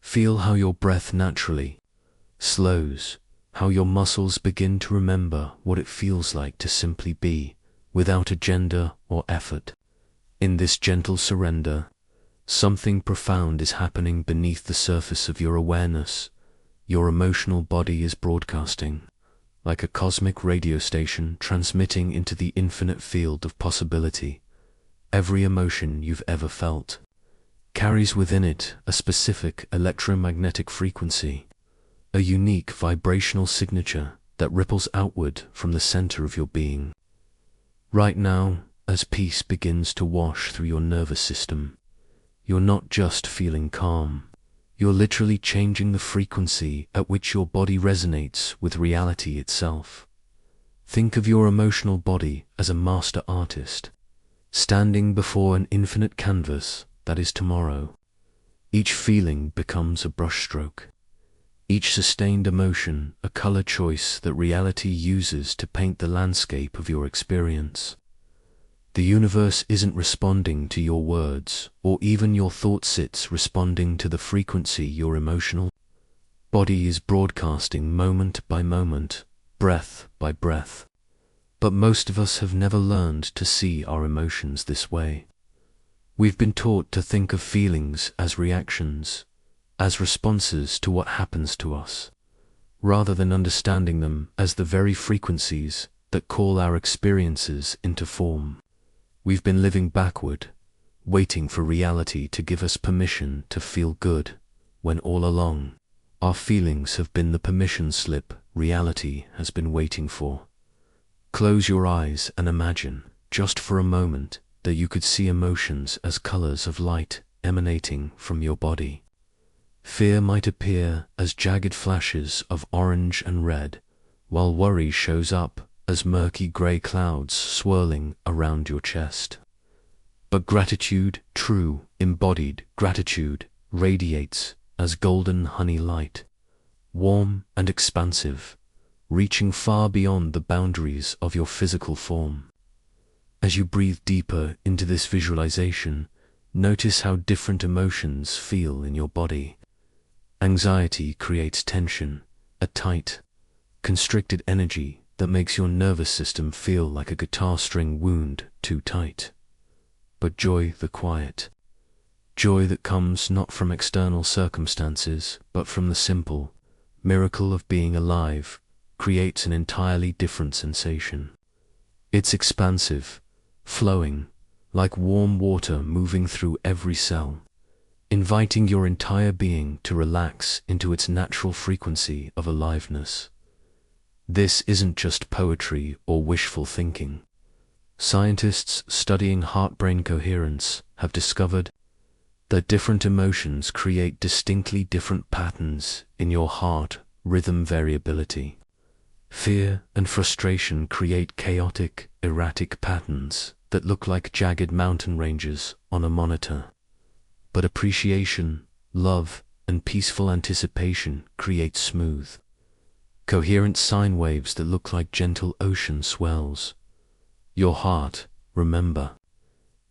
[SPEAKER 1] Feel how your breath naturally slows, how your muscles begin to remember what it feels like to simply be, without agenda or effort. In this gentle surrender, something profound is happening beneath the surface of your awareness. Your emotional body is broadcasting, like a cosmic radio station transmitting into the infinite field of possibility. Every emotion you've ever felt carries within it a specific electromagnetic frequency, a unique vibrational signature that ripples outward from the center of your being. Right now, as peace begins to wash through your nervous system, you're not just feeling calm. You're literally changing the frequency at which your body resonates with reality itself. Think of your emotional body as a master artist, standing before an infinite canvas that is tomorrow. Each feeling becomes a brushstroke, each sustained emotion a color choice that reality uses to paint the landscape of your experience. The universe isn't responding to your words, or even your thoughts, it's responding to the frequency your emotional body is broadcasting moment by moment, breath by breath. But most of us have never learned to see our emotions this way. We've been taught to think of feelings as reactions, as responses to what happens to us, rather than understanding them as the very frequencies that call our experiences into form. We've been living backward, waiting for reality to give us permission to feel good, when all along, our feelings have been the permission slip reality has been waiting for. Close your eyes and imagine, just for a moment, that you could see emotions as colors of light emanating from your body. Fear might appear as jagged flashes of orange and red, while worry shows up as murky gray clouds swirling around your chest. But gratitude, true, embodied gratitude, radiates as golden honey light, warm and expansive, reaching far beyond the boundaries of your physical form. As you breathe deeper into this visualization, notice how different emotions feel in your body. Anxiety creates tension, a tight, constricted energy that makes your nervous system feel like a guitar string wound too tight. But joy, the quiet, joy that comes not from external circumstances, but from the simple miracle of being alive, creates an entirely different sensation. It's expansive, flowing, like warm water moving through every cell, inviting your entire being to relax into its natural frequency of aliveness. This isn't just poetry or wishful thinking. Scientists studying heart-brain coherence have discovered that different emotions create distinctly different patterns in your heart rhythm variability. Fear and frustration create chaotic, erratic patterns that look like jagged mountain ranges on a monitor. But appreciation, love, and peaceful anticipation create smooth, coherent sine waves that look like gentle ocean swells. Your heart, remember,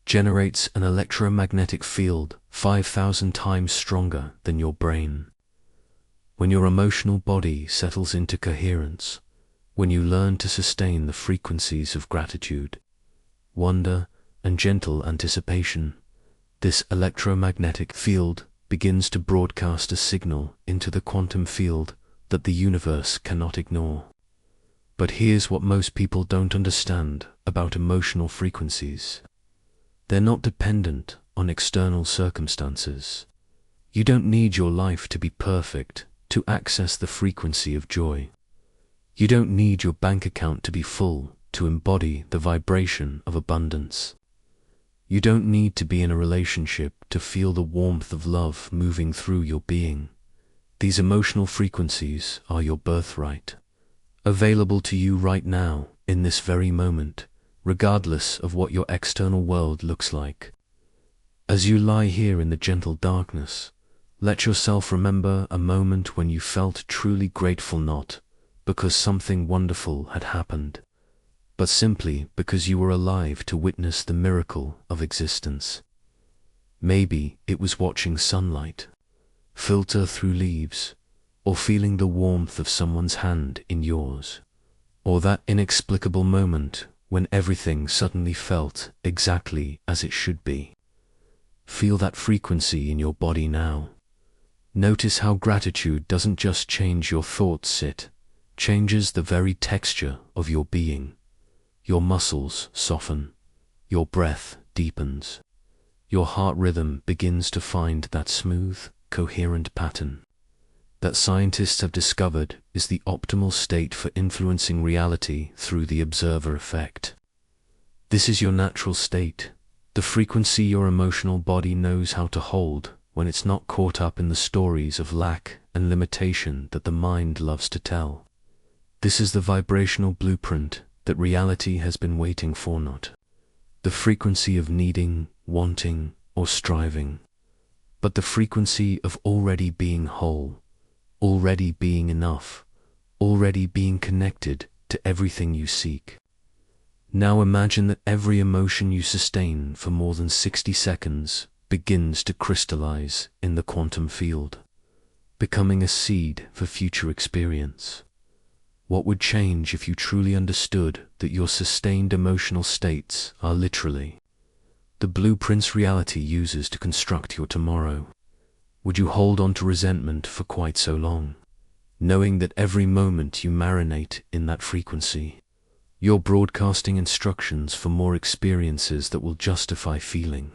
[SPEAKER 1] generates an electromagnetic field 5,000 times stronger than your brain. When your emotional body settles into coherence, when you learn to sustain the frequencies of gratitude, wonder, and gentle anticipation, This electromagnetic field begins to broadcast a signal into the quantum field that the universe cannot ignore. But here's what most people don't understand about emotional frequencies. They're not dependent on external circumstances. You don't need your life to be perfect to access the frequency of joy. You don't need your bank account to be full to embody the vibration of abundance. You don't need to be in a relationship to feel the warmth of love moving through your being. These emotional frequencies are your birthright, available to you right now, in this very moment, regardless of what your external world looks like. As you lie here in the gentle darkness, let yourself remember a moment when you felt truly grateful, not because something wonderful had happened, but simply because you were alive to witness the miracle of existence. Maybe it was watching sunlight filter through leaves, or feeling the warmth of someone's hand in yours, or that inexplicable moment when everything suddenly felt exactly as it should be. Feel that frequency in your body now. Notice how gratitude doesn't just change your thoughts, it changes the very texture of your being. Your muscles soften, your breath deepens, your heart rhythm begins to find that smooth, coherent pattern that scientists have discovered is the optimal state for influencing reality through the observer effect. This is your natural state, the frequency your emotional body knows how to hold when it's not caught up in the stories of lack and limitation that the mind loves to tell. This is the vibrational blueprint that reality has been waiting for, not the frequency of needing, wanting, or striving, but the frequency of already being whole, already being enough, already being connected to everything you seek. Now imagine that every emotion you sustain for more than 60 seconds begins to crystallize in the quantum field, becoming a seed for future experience. What would change if you truly understood that your sustained emotional states are literally the blueprints reality uses to construct your tomorrow? Would you hold on to resentment for quite so long, knowing that every moment you marinate in that frequency, you're broadcasting instructions for more experiences that will justify feeling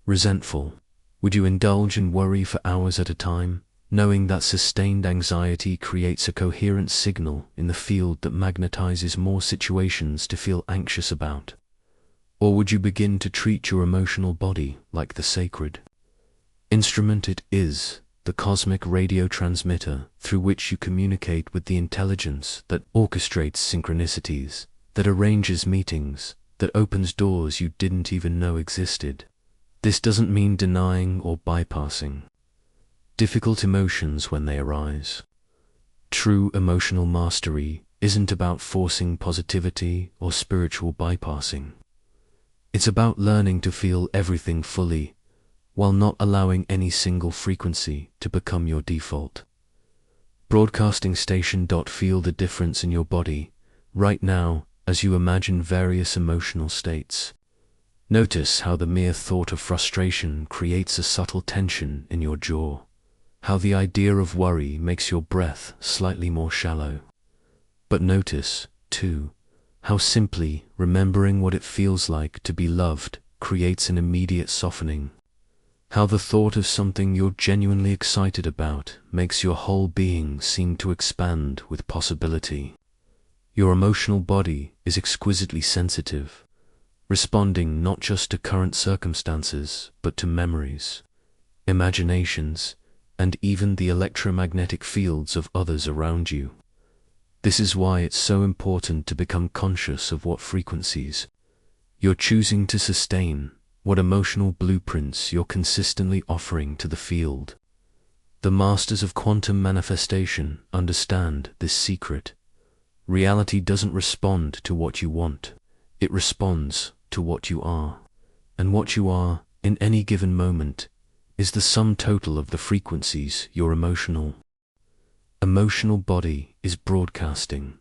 [SPEAKER 1] resentful? Would you indulge in worry for hours at a time, knowing that sustained anxiety creates a coherent signal in the field that magnetizes more situations to feel anxious about? Or would you begin to treat your emotional body like the sacred instrument it is, the cosmic radio transmitter through which you communicate with the intelligence that orchestrates synchronicities, that arranges meetings, that opens doors you didn't even know existed? This doesn't mean denying or bypassing difficult emotions when they arise. True emotional mastery isn't about forcing positivity or spiritual bypassing. It's about learning to feel everything fully, while not allowing any single frequency to become your default. Broadcasting station. Feel the difference in your body right now as you imagine various emotional states. Notice how the mere thought of frustration creates a subtle tension in your jaw, how the idea of worry makes your breath slightly more shallow. But notice, too, how simply remembering what it feels like to be loved creates an immediate softening. How the thought of something you're genuinely excited about makes your whole being seem to expand with possibility. Your emotional body is exquisitely sensitive, responding not just to current circumstances, but to memories, imaginations, and even the electromagnetic fields of others around you. This is why it's so important to become conscious of what frequencies you're choosing to sustain, what emotional blueprints you're consistently offering to the field. The masters of quantum manifestation understand this secret. Reality doesn't respond to what you want, it responds to what you are. And what you are, in any given moment, is the sum total of the frequencies your emotional body is broadcasting.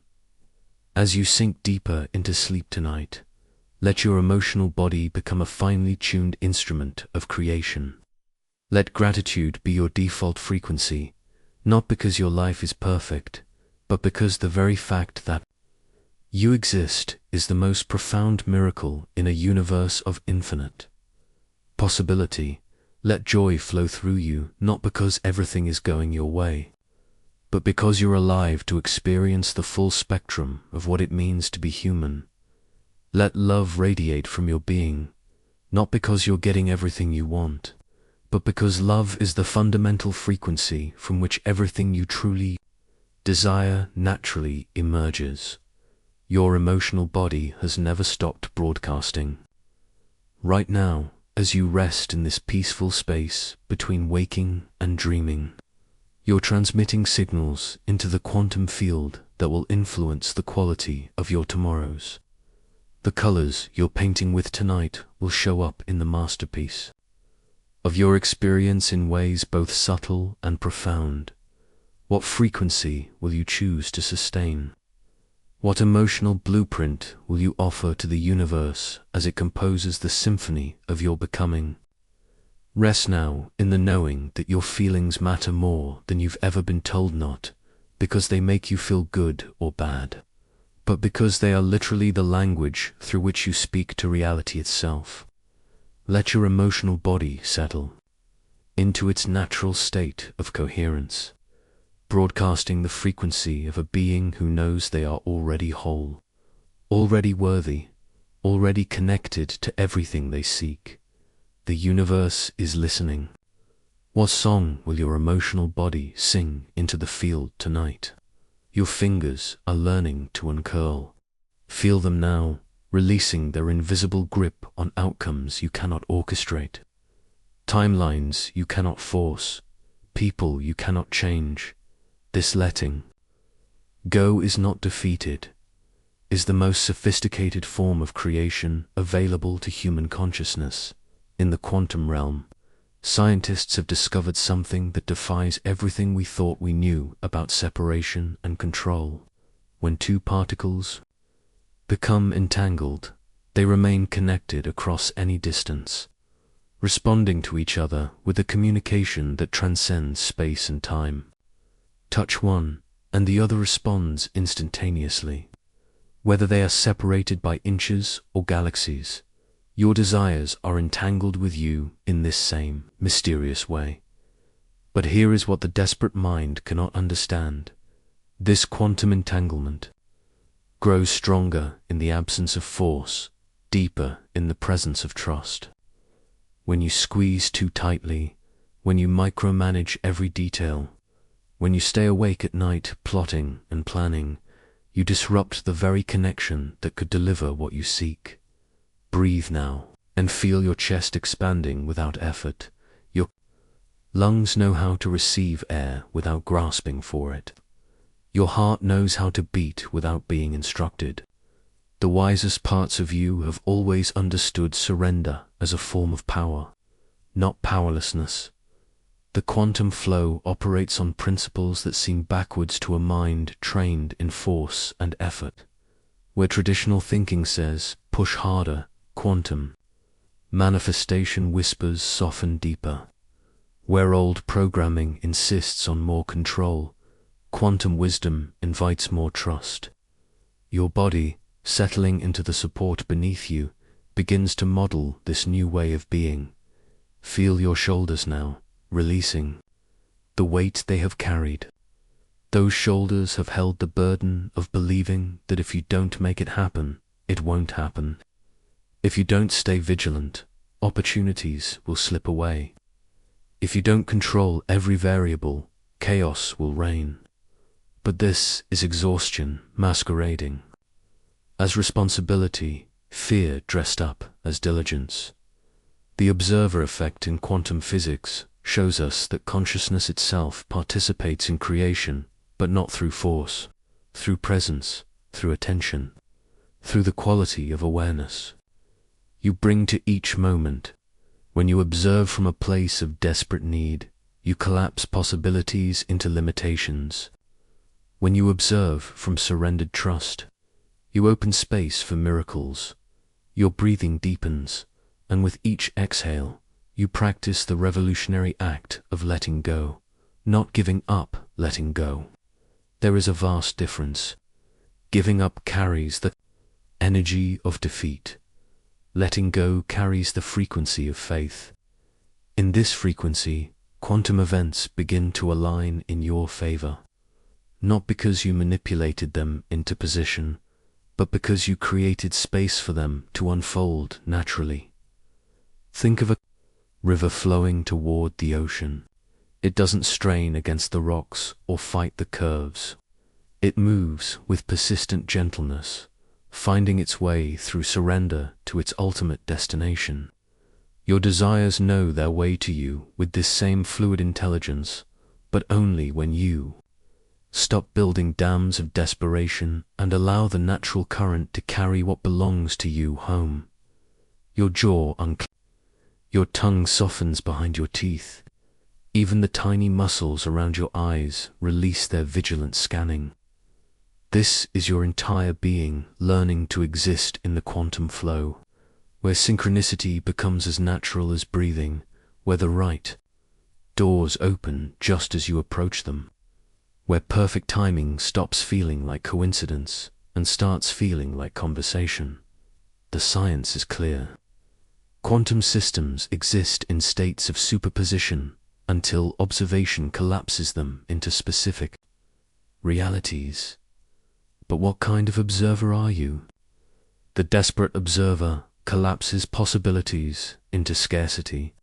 [SPEAKER 1] As you sink deeper into sleep tonight, Let your emotional body become a finely tuned instrument of creation. Let gratitude be your default frequency, not because your life is perfect, but because the very fact that you exist is the most profound miracle in a universe of infinite possibility. Let joy flow through you, not because everything is going your way, but because you're alive to experience the full spectrum of what it means to be human. Let love radiate from your being, not because you're getting everything you want, but because love is the fundamental frequency from which everything you truly desire naturally emerges. Your emotional body has never stopped broadcasting. Right now, as you rest in this peaceful space between waking and dreaming, you're transmitting signals into the quantum field that will influence the quality of your tomorrows. The colors you're painting with tonight will show up in the masterpiece of your experience in ways both subtle and profound. What frequency will you choose to sustain? What emotional blueprint will you offer to the universe as it composes the symphony of your becoming? Rest now in the knowing that your feelings matter more than you've ever been told, not because they make you feel good or bad, but because they are literally the language through which you speak to reality itself. Let your emotional body settle into its natural state of coherence, broadcasting the frequency of a being who knows they are already whole, already worthy, already connected to everything they seek. The universe is listening. What song will your emotional body sing into the field tonight? Your fingers are learning to uncurl. Feel them now, releasing their invisible grip on outcomes you cannot orchestrate, timelines you cannot force, people you cannot change. This letting go is not defeated, is the most sophisticated form of creation available to human consciousness. In the quantum realm, scientists have discovered something that defies everything we thought we knew about separation and control. When two particles become entangled, they remain connected across any distance, responding to each other with a communication that transcends space and time. Touch one, and the other responds instantaneously. Whether they are separated by inches or galaxies, your desires are entangled with you in this same mysterious way. But here is what the desperate mind cannot understand. This quantum entanglement grows stronger in the absence of force, deeper in the presence of trust. When you squeeze too tightly, when you micromanage every detail, when you stay awake at night plotting and planning, you disrupt the very connection that could deliver what you seek. Breathe now, and feel your chest expanding without effort. Your lungs know how to receive air without grasping for it. Your heart knows how to beat without being instructed. The wisest parts of you have always understood surrender as a form of power, not powerlessness. The quantum flow operates on principles that seem backwards to a mind trained in force and effort. Where traditional thinking says, push harder, quantum manifestation whispers, soften deeper. Where old programming insists on more control, quantum wisdom invites more trust. Your body, settling into the support beneath you, begins to model this new way of being. Feel your shoulders now, releasing the weight they have carried. Those shoulders have held the burden of believing that if you don't make it happen, it won't happen. If you don't stay vigilant, opportunities will slip away. If you don't control every variable, chaos will reign. But this is exhaustion masquerading as responsibility, fear dressed up as diligence. The observer effect in quantum physics shows us that consciousness itself participates in creation, but not through force, through presence, through attention, through the quality of awareness you bring to each moment. When you observe from a place of desperate need, you collapse possibilities into limitations. When you observe from surrendered trust, you open space for miracles. Your breathing deepens, and with each exhale, you practice the revolutionary act of letting go, not giving up, letting go. There is a vast difference. Giving up carries the energy of defeat. Letting go carries the frequency of faith. In this frequency, quantum events begin to align in your favor, not because you manipulated them into position, but because you created space for them to unfold naturally. Think of a river flowing toward the ocean. It doesn't strain against the rocks or fight the curves. It moves with persistent gentleness, finding its way through surrender to its ultimate destination. Your desires know their way to you with this same fluid intelligence, but only when you stop building dams of desperation and allow the natural current to carry what belongs to you home. Your jaw unclenches. Your tongue softens behind your teeth. Even the tiny muscles around your eyes release their vigilant scanning. This is your entire being learning to exist in the quantum flow, where synchronicity becomes as natural as breathing, where the right doors open just as you approach them, where perfect timing stops feeling like coincidence and starts feeling like conversation. The science is clear. Quantum systems exist in states of superposition until observation collapses them into specific realities. But what kind of observer are you? The desperate observer collapses possibilities into scarcity.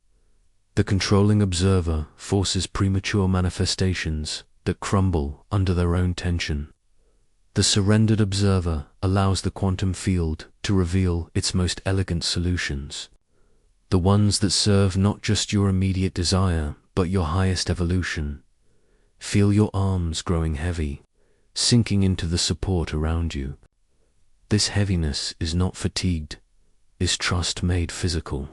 [SPEAKER 1] The controlling observer forces premature manifestations that crumble under their own tension. The surrendered observer allows the quantum field to reveal its most elegant solutions, the ones that serve not just your immediate desire, but your highest evolution. Feel your arms growing heavy, sinking into the support around you. This heaviness is not fatigued, is trust made physical.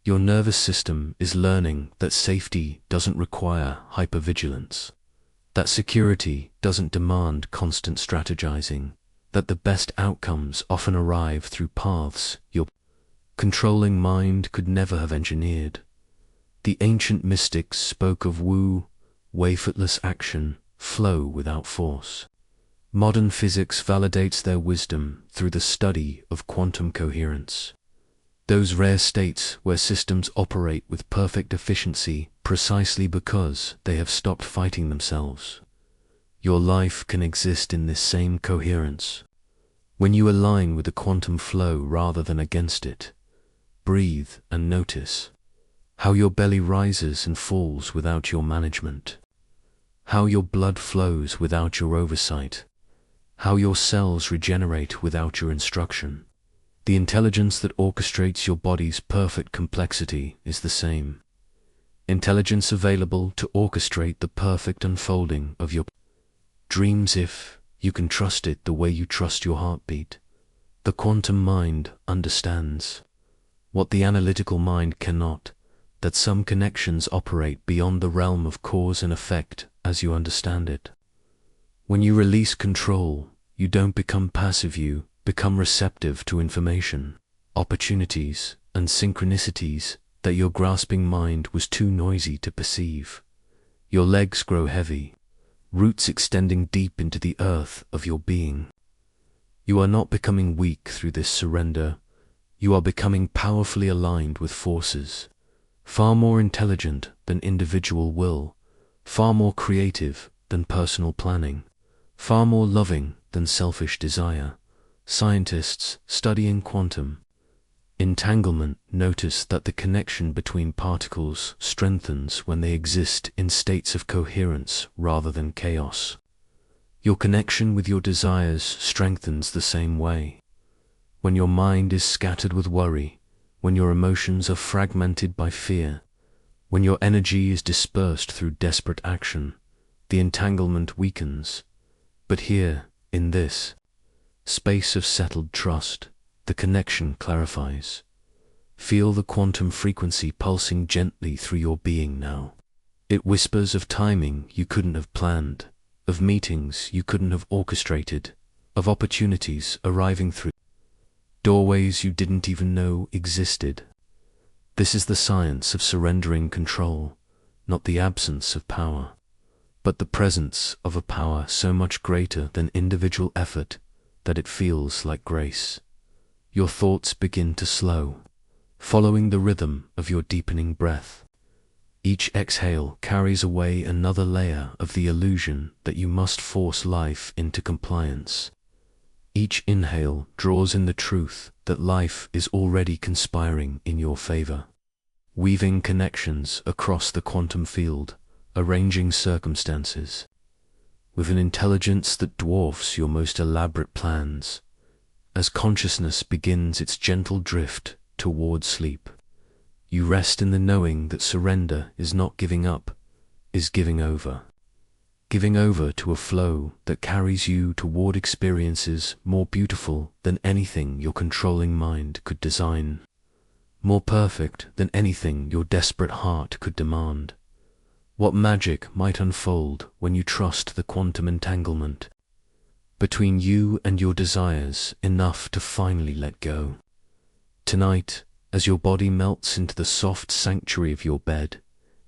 [SPEAKER 1] Your nervous system is learning that safety doesn't require hypervigilance, that security doesn't demand constant strategizing, that the best outcomes often arrive through paths your controlling mind could never have engineered. The ancient mystics spoke of wu, effortless action, flow without force. Modern physics validates their wisdom through the study of quantum coherence. Those rare states where systems operate with perfect efficiency precisely because they have stopped fighting themselves. Your life can exist in this same coherence. When you align with the quantum flow rather than against it, breathe and notice how your belly rises and falls without your management, how your blood flows without your oversight, how your cells regenerate without your instruction. The intelligence that orchestrates your body's perfect complexity is the same. Intelligence available to orchestrate the perfect unfolding of your dreams if you can trust it the way you trust your heartbeat. The quantum mind understands what the analytical mind cannot, that some connections operate beyond the realm of cause and effect as you understand it. When you release control, you don't become passive, you become receptive to information, opportunities, and synchronicities that your grasping mind was too noisy to perceive. Your legs grow heavy, roots extending deep into the earth of your being. You are not becoming weak through this surrender. You are becoming powerfully aligned with forces, far more intelligent than individual will, far more creative than personal planning, far more loving than selfish desire. Scientists studying quantum entanglement notice that the connection between particles strengthens when they exist in states of coherence rather than chaos. Your connection with your desires strengthens the same way. When your mind is scattered with worry, when your emotions are fragmented by fear, when your energy is dispersed through desperate action, the entanglement weakens. But here, in this space of settled trust, the connection clarifies. Feel the quantum frequency pulsing gently through your being now. It whispers of timing you couldn't have planned, of meetings you couldn't have orchestrated, of opportunities arriving through doorways you didn't even know existed. This is the science of surrendering control, not the absence of power, but the presence of a power so much greater than individual effort that it feels like grace. Your thoughts begin to slow, following the rhythm of your deepening breath. Each exhale carries away another layer of the illusion that you must force life into compliance. Each inhale draws in the truth that life is already conspiring in your favor, weaving connections across the quantum field, arranging circumstances. With an intelligence that dwarfs your most elaborate plans, as consciousness begins its gentle drift toward sleep, you rest in the knowing that surrender is not giving up, is giving over. Giving over to a flow that carries you toward experiences more beautiful than anything your controlling mind could design, more perfect than anything your desperate heart could demand. What magic might unfold when you trust the quantum entanglement between you and your desires enough to finally let go. Tonight, as your body melts into the soft sanctuary of your bed,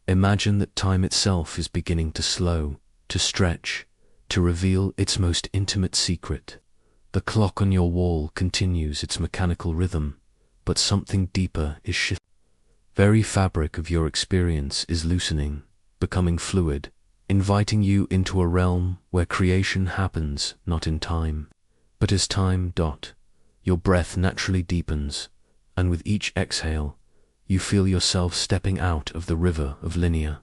[SPEAKER 1] imagine that time itself is beginning to slow, to stretch, to reveal its most intimate secret. The clock on your wall continues its mechanical rhythm, but something deeper is shifting. Very fabric of your experience is loosening, becoming fluid, inviting you into a realm where creation happens not in time, but as time. Your breath naturally deepens, and with each exhale, you feel yourself stepping out of the river of linear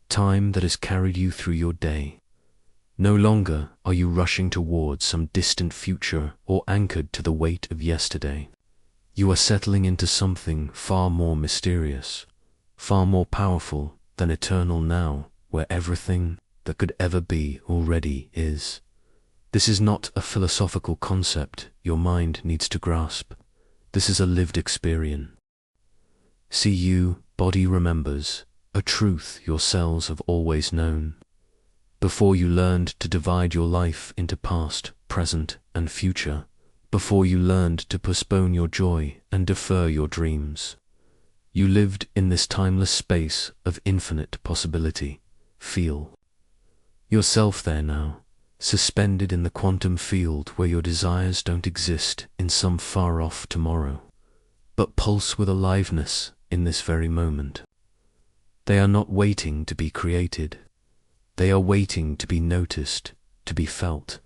[SPEAKER 1] time that has carried you through your day. No longer are you rushing towards some distant future or anchored to the weight of yesterday. You are settling into something far more mysterious, far more powerful than eternal now, where everything that could ever be already is. This is not a philosophical concept your mind needs to grasp. This is a lived experience. See you, body remembers, a truth your cells have always known. Before you learned to divide your life into past, present, and future, before you learned to postpone your joy and defer your dreams, you lived in this timeless space of infinite possibility. Feel yourself there now, suspended in the quantum field where your desires don't exist in some far-off tomorrow, but pulse with aliveness in this very moment. They are not waiting to be created. They are waiting to be noticed, to be felt,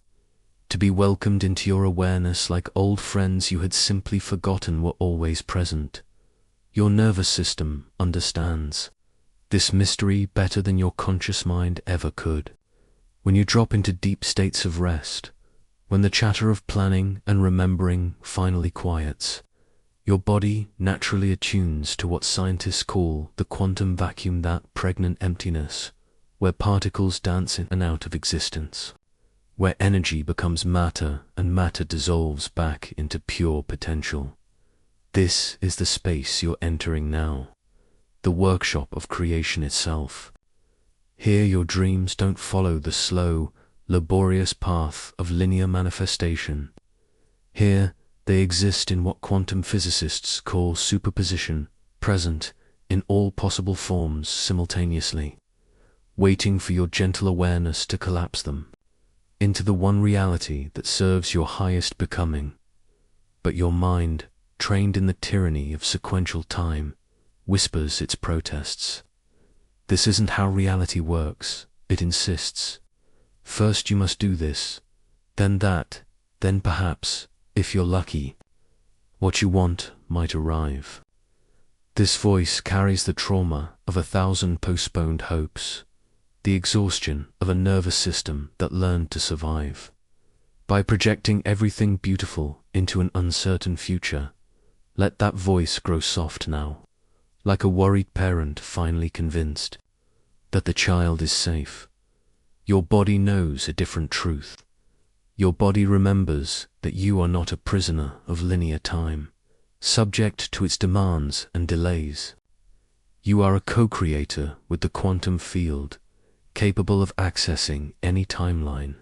[SPEAKER 1] to be welcomed into your awareness like old friends you had simply forgotten were always present. Your nervous system understands this mystery better than your conscious mind ever could. When you drop into deep states of rest, when the chatter of planning and remembering finally quiets, your body naturally attunes to what scientists call the quantum vacuum, that pregnant emptiness, where particles dance in and out of existence, where energy becomes matter and matter dissolves back into pure potential. This is the space you're entering now, the workshop of creation itself. Here your dreams don't follow the slow, laborious path of linear manifestation. Here they exist in what quantum physicists call superposition, present in all possible forms simultaneously, waiting for your gentle awareness to collapse them into the one reality that serves your highest becoming. But your mind, trained in the tyranny of sequential time, whispers its protests. This isn't how reality works, it insists. First you must do this, then that, then perhaps, if you're lucky, what you want might arrive. This voice carries the trauma of 1,000 postponed hopes, the exhaustion of a nervous system that learned to survive. By projecting everything beautiful into an uncertain future, let that voice grow soft now, like a worried parent finally convinced that the child is safe. Your body knows a different truth. Your body remembers that you are not a prisoner of linear time, subject to its demands and delays. You are a co-creator with the quantum field, capable of accessing any timeline,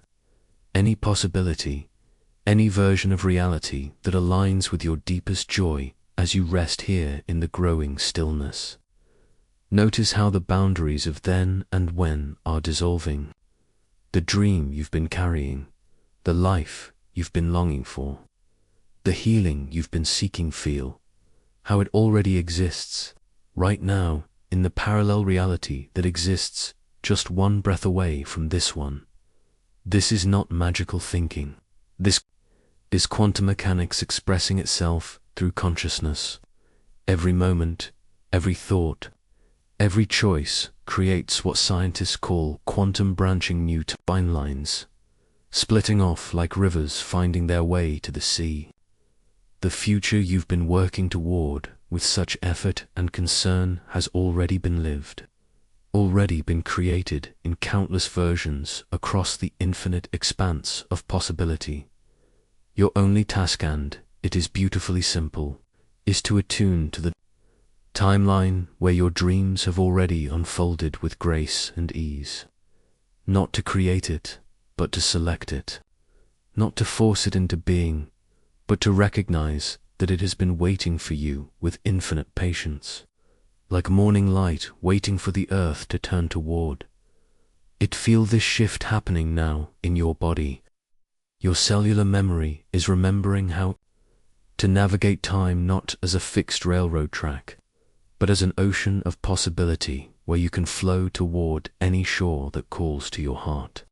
[SPEAKER 1] any possibility, any version of reality that aligns with your deepest joy as you rest here in the growing stillness. Notice how the boundaries of then and when are dissolving. The dream you've been carrying, the life you've been longing for, the healing you've been seeking, feel how it already exists right now in the parallel reality that exists just one breath away from this one. This is not magical thinking. This is quantum mechanics expressing itself through consciousness. Every moment, every thought, every choice creates what scientists call quantum branching new time lines, splitting off like rivers finding their way to the sea. The future you've been working toward with such effort and concern has already been lived, already been created in countless versions across the infinite expanse of possibility. Your only task, and it is beautifully simple, is to attune to the timeline where your dreams have already unfolded with grace and ease. Not to create it, but to select it. Not to force it into being, but to recognize that it has been waiting for you with infinite patience, like morning light waiting for the earth to turn toward it. Feel this shift happening now in your body. Your cellular memory is remembering how to navigate time not as a fixed railroad track, but as an ocean of possibility where you can flow toward any shore that calls to your heart.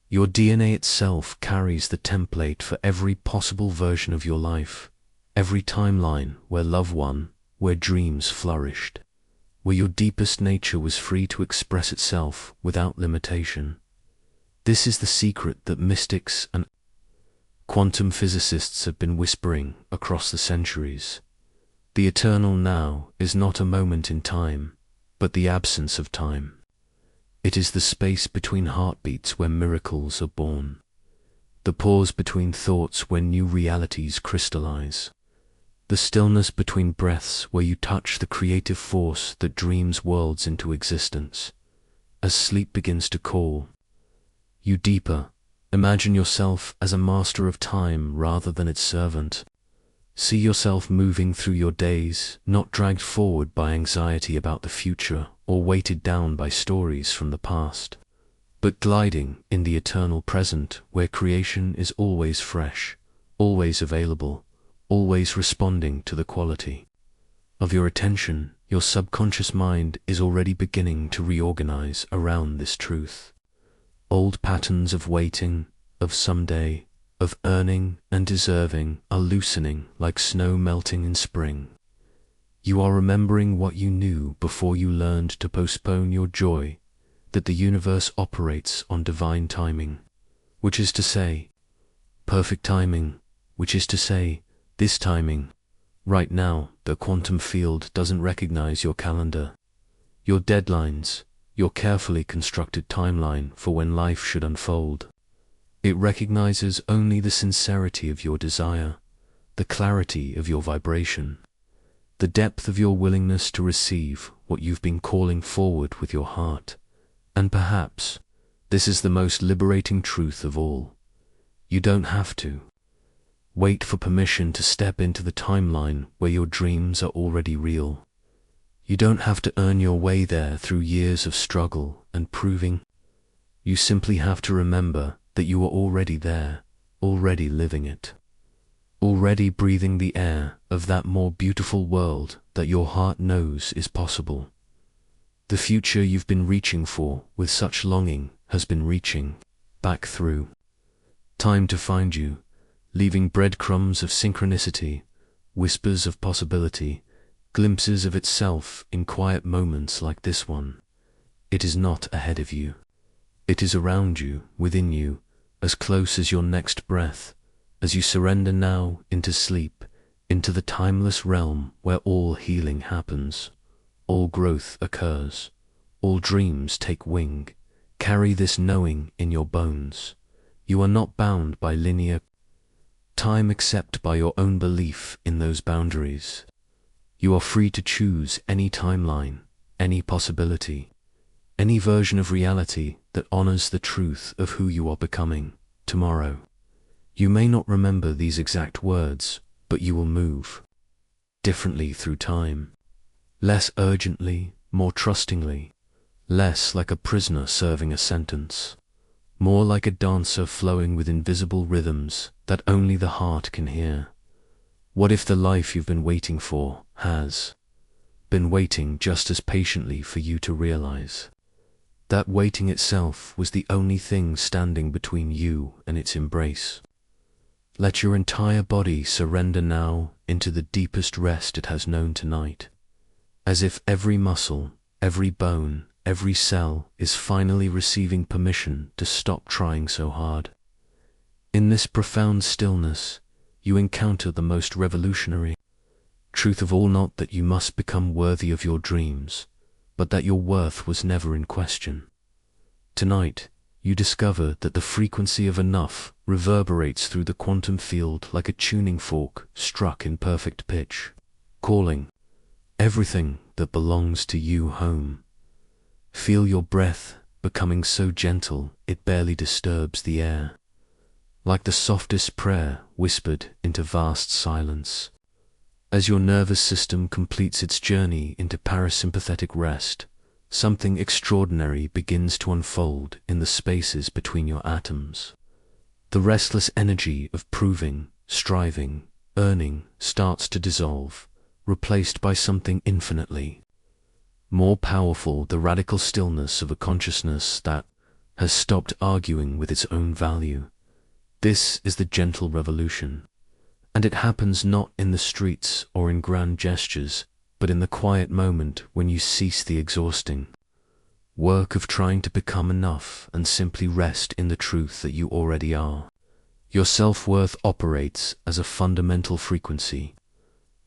[SPEAKER 1] Your DNA itself carries the template for every possible version of your life, every timeline where love won, where dreams flourished, where your deepest nature was free to express itself without limitation. This is the secret that mystics and quantum physicists have been whispering across the centuries. The eternal now is not a moment in time, but the absence of time. It is the space between heartbeats where miracles are born, the pause between thoughts where new realities crystallize, the stillness between breaths where you touch the creative force that dreams worlds into existence. As sleep begins to call you deeper, imagine yourself as a master of time rather than its servant. See yourself moving through your days, not dragged forward by anxiety about the future or weighted down by stories from the past, but gliding in the eternal present where creation is always fresh, always available, always responding to the quality of your attention. Your subconscious mind is already beginning to reorganize around this truth. Old patterns of waiting, of someday, of earning and deserving are loosening like snow melting in spring. You are remembering what you knew before you learned to postpone your joy, that the universe operates on divine timing, which is to say, perfect timing, which is to say, this timing. Right now, the quantum field doesn't recognize your calendar, your deadlines, your carefully constructed timeline for when life should unfold. It recognizes only the sincerity of your desire, the clarity of your vibration, the depth of your willingness to receive what you've been calling forward with your heart. And perhaps this is the most liberating truth of all. You don't have to wait for permission to step into the timeline where your dreams are already real. You don't have to earn your way there through years of struggle and proving. You simply have to remember that you are already there, already living it, already breathing the air of that more beautiful world that your heart knows is possible. The future you've been reaching for with such longing has been reaching back through time to find you, leaving breadcrumbs of synchronicity, whispers of possibility, glimpses of itself in quiet moments like this one. It is not ahead of you. It is around you, within you, as close as your next breath, as you surrender now into sleep, into the timeless realm where all healing happens, all growth occurs, all dreams take wing. Carry this knowing in your bones. You are not bound by linear time except by your own belief in those boundaries. You are free to choose any timeline, any possibility, any version of reality that honors the truth of who you are becoming tomorrow. You may not remember these exact words, but you will move differently through time. Less urgently, more trustingly, less like a prisoner serving a sentence, more like a dancer flowing with invisible rhythms that only the heart can hear. What if the life you've been waiting for has been waiting just as patiently for you to realize that waiting itself was the only thing standing between you and its embrace? Let your entire body surrender now into the deepest rest it has known tonight, as if every muscle, every bone, every cell is finally receiving permission to stop trying so hard. In this profound stillness, you encounter the most revolutionary truth of all, not that you must become worthy of your dreams, but that your worth was never in question. Tonight, you discover that the frequency of enough reverberates through the quantum field like a tuning fork struck in perfect pitch, calling everything that belongs to you home. Feel your breath becoming so gentle it barely disturbs the air, like the softest prayer whispered into vast silence. As your nervous system completes its journey into parasympathetic rest, something extraordinary begins to unfold in the spaces between your atoms. The restless energy of proving, striving, earning starts to dissolve, replaced by something infinitely more powerful, the radical stillness of a consciousness that has stopped arguing with its own value. This is the gentle revolution, and it happens not in the streets or in grand gestures, but in the quiet moment when you cease the exhausting work of trying to become enough and simply rest in the truth that you already are. Your self-worth operates as a fundamental frequency,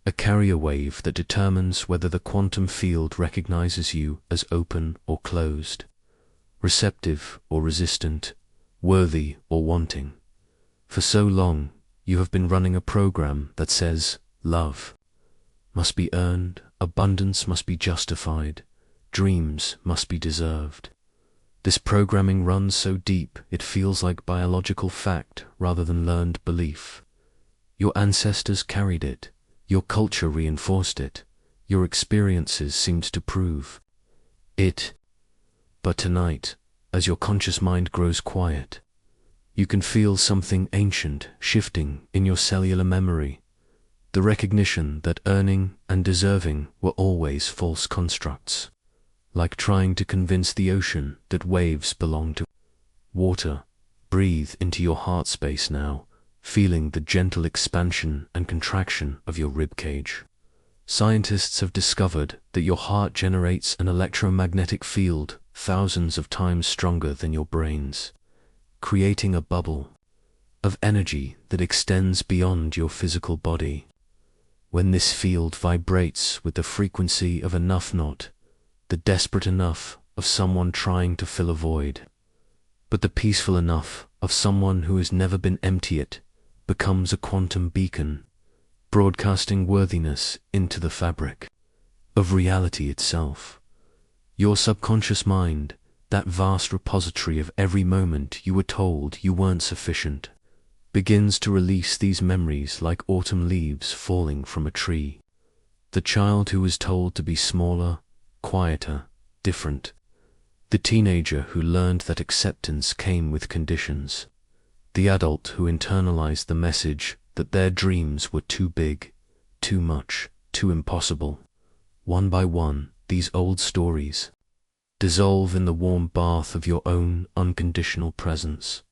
[SPEAKER 1] a carrier wave that determines whether the quantum field recognizes you as open or closed, receptive or resistant, worthy or wanting. For so long, you have been running a program that says love must be earned, abundance must be justified, dreams must be deserved. This programming runs so deep it feels like biological fact rather than learned belief. Your ancestors carried it, your culture reinforced it, your experiences seemed to prove it. But tonight, as your conscious mind grows quiet, you can feel something ancient shifting in your cellular memory, the recognition that earning and deserving were always false constructs, like trying to convince the ocean that waves belong to water. Breathe into your heart space now, feeling the gentle expansion and contraction of your ribcage. Scientists have discovered that your heart generates an electromagnetic field thousands of times stronger than your brain's, creating a bubble of energy that extends beyond your physical body. When this field vibrates with the frequency of enough, not the desperate enough of someone trying to fill a void, but the peaceful enough of someone who has never been empty, it becomes a quantum beacon, broadcasting worthiness into the fabric of reality itself. Your subconscious mind, that vast repository of every moment you were told you weren't sufficient, begins to release these memories like autumn leaves falling from a tree. The child who was told to be smaller, quieter, different. The teenager who learned that acceptance came with conditions. The adult who internalized the message that their dreams were too big, too much, too impossible. One by one, these old stories dissolve in the warm bath of your own unconditional presence.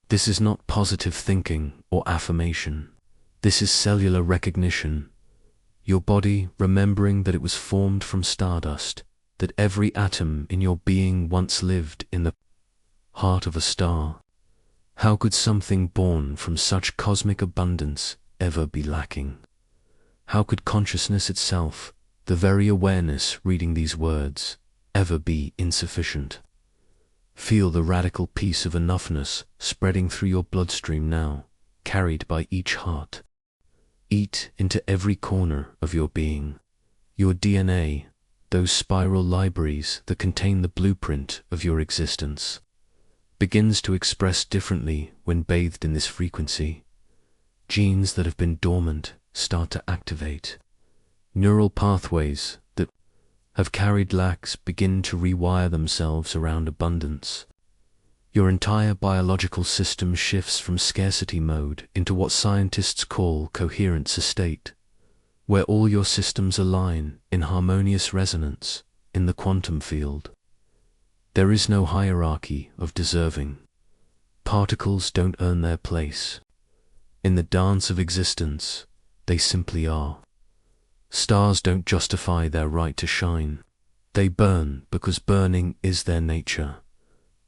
[SPEAKER 1] This is not positive thinking or affirmation. This is cellular recognition. Your body remembering that it was formed from stardust, that every atom in your being once lived in the heart of a star. How could something born from such cosmic abundance ever be lacking? How could consciousness itself, the very awareness reading these words, ever be insufficient? Feel the radical peace of enoughness spreading through your bloodstream now, carried by each heart. Eat into every corner of your being. Your DNA, those spiral libraries that contain the blueprint of your existence, begins to express differently when bathed in this frequency. Genes that have been dormant start to activate. Neural pathways that have carried lacks begin to rewire themselves around abundance. Your entire biological system shifts from scarcity mode into what scientists call coherence state, where all your systems align in harmonious resonance in the quantum field. There is no hierarchy of deserving. Particles don't earn their place. In the dance of existence, they simply are. Stars don't justify their right to shine. They burn because burning is their nature.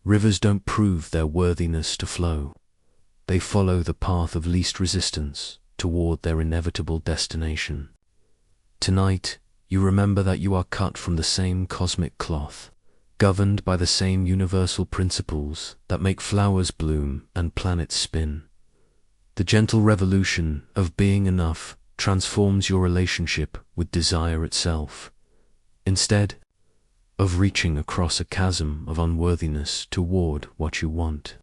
[SPEAKER 1] Rivers don't prove their worthiness to flow. They follow the path of least resistance toward their inevitable destination. Tonight, you remember that you are cut from the same cosmic cloth, governed by the same universal principles that make flowers bloom and planets spin. The gentle revolution of being enough transforms your relationship with desire itself. Instead of reaching across a chasm of unworthiness toward what you want,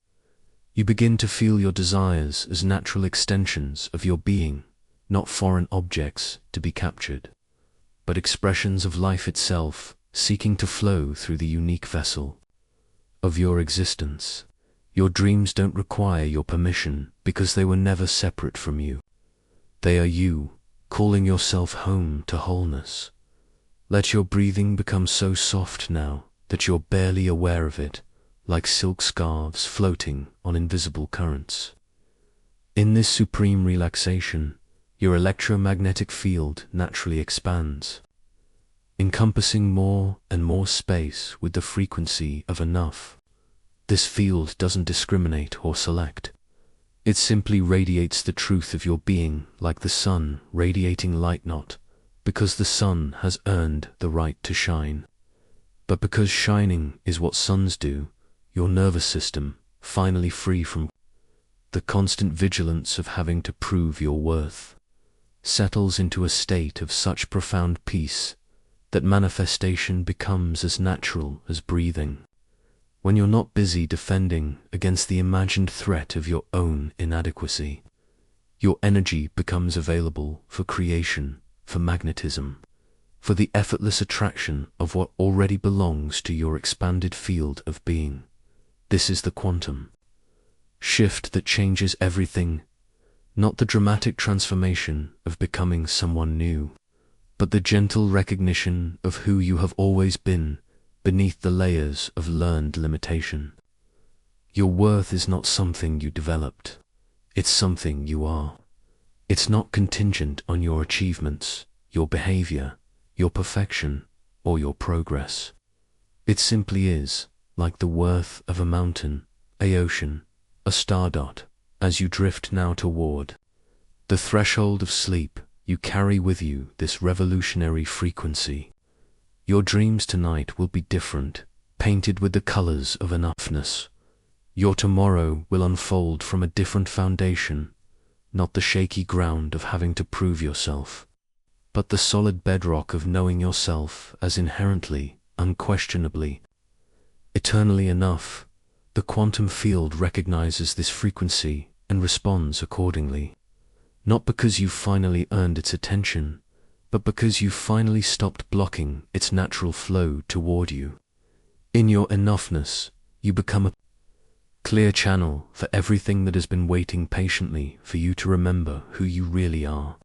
[SPEAKER 1] you begin to feel your desires as natural extensions of your being, not foreign objects to be captured, but expressions of life itself seeking to flow through the unique vessel of your existence. Your dreams don't require your permission because they were never separate from you. They are you, calling yourself home to wholeness. Let your breathing become so soft now that you're barely aware of it, like silk scarves floating on invisible currents. In this supreme relaxation, your electromagnetic field naturally expands, encompassing more and more space with the frequency of enough. This field doesn't discriminate or select. It simply radiates the truth of your being like the sun radiating light, not because the sun has earned the right to shine, but because shining is what suns do. Your nervous system, finally free from the constant vigilance of having to prove your worth, settles into a state of such profound peace that manifestation becomes as natural as breathing. When you're not busy defending against the imagined threat of your own inadequacy, your energy becomes available for creation, for magnetism, for the effortless attraction of what already belongs to your expanded field of being. This is the quantum shift that changes everything, not the dramatic transformation of becoming someone new, but the gentle recognition of who you have always been beneath the layers of learned limitation. Your worth is not something you developed. It's something you are. It's not contingent on your achievements, your behavior, your perfection, or your progress. It simply is, like the worth of a mountain, a ocean, a star dot, as you drift now toward the threshold of sleep. You carry with you this revolutionary frequency. Your dreams tonight will be different, painted with the colors of enoughness. Your tomorrow will unfold from a different foundation, not the shaky ground of having to prove yourself, but the solid bedrock of knowing yourself as inherently, unquestionably, eternally enough. The quantum field recognizes this frequency and responds accordingly, not because you've finally earned its attention, but because you've finally stopped blocking its natural flow toward you. In your enoughness, you become a clear channel for everything that has been waiting patiently for you to remember who you really are.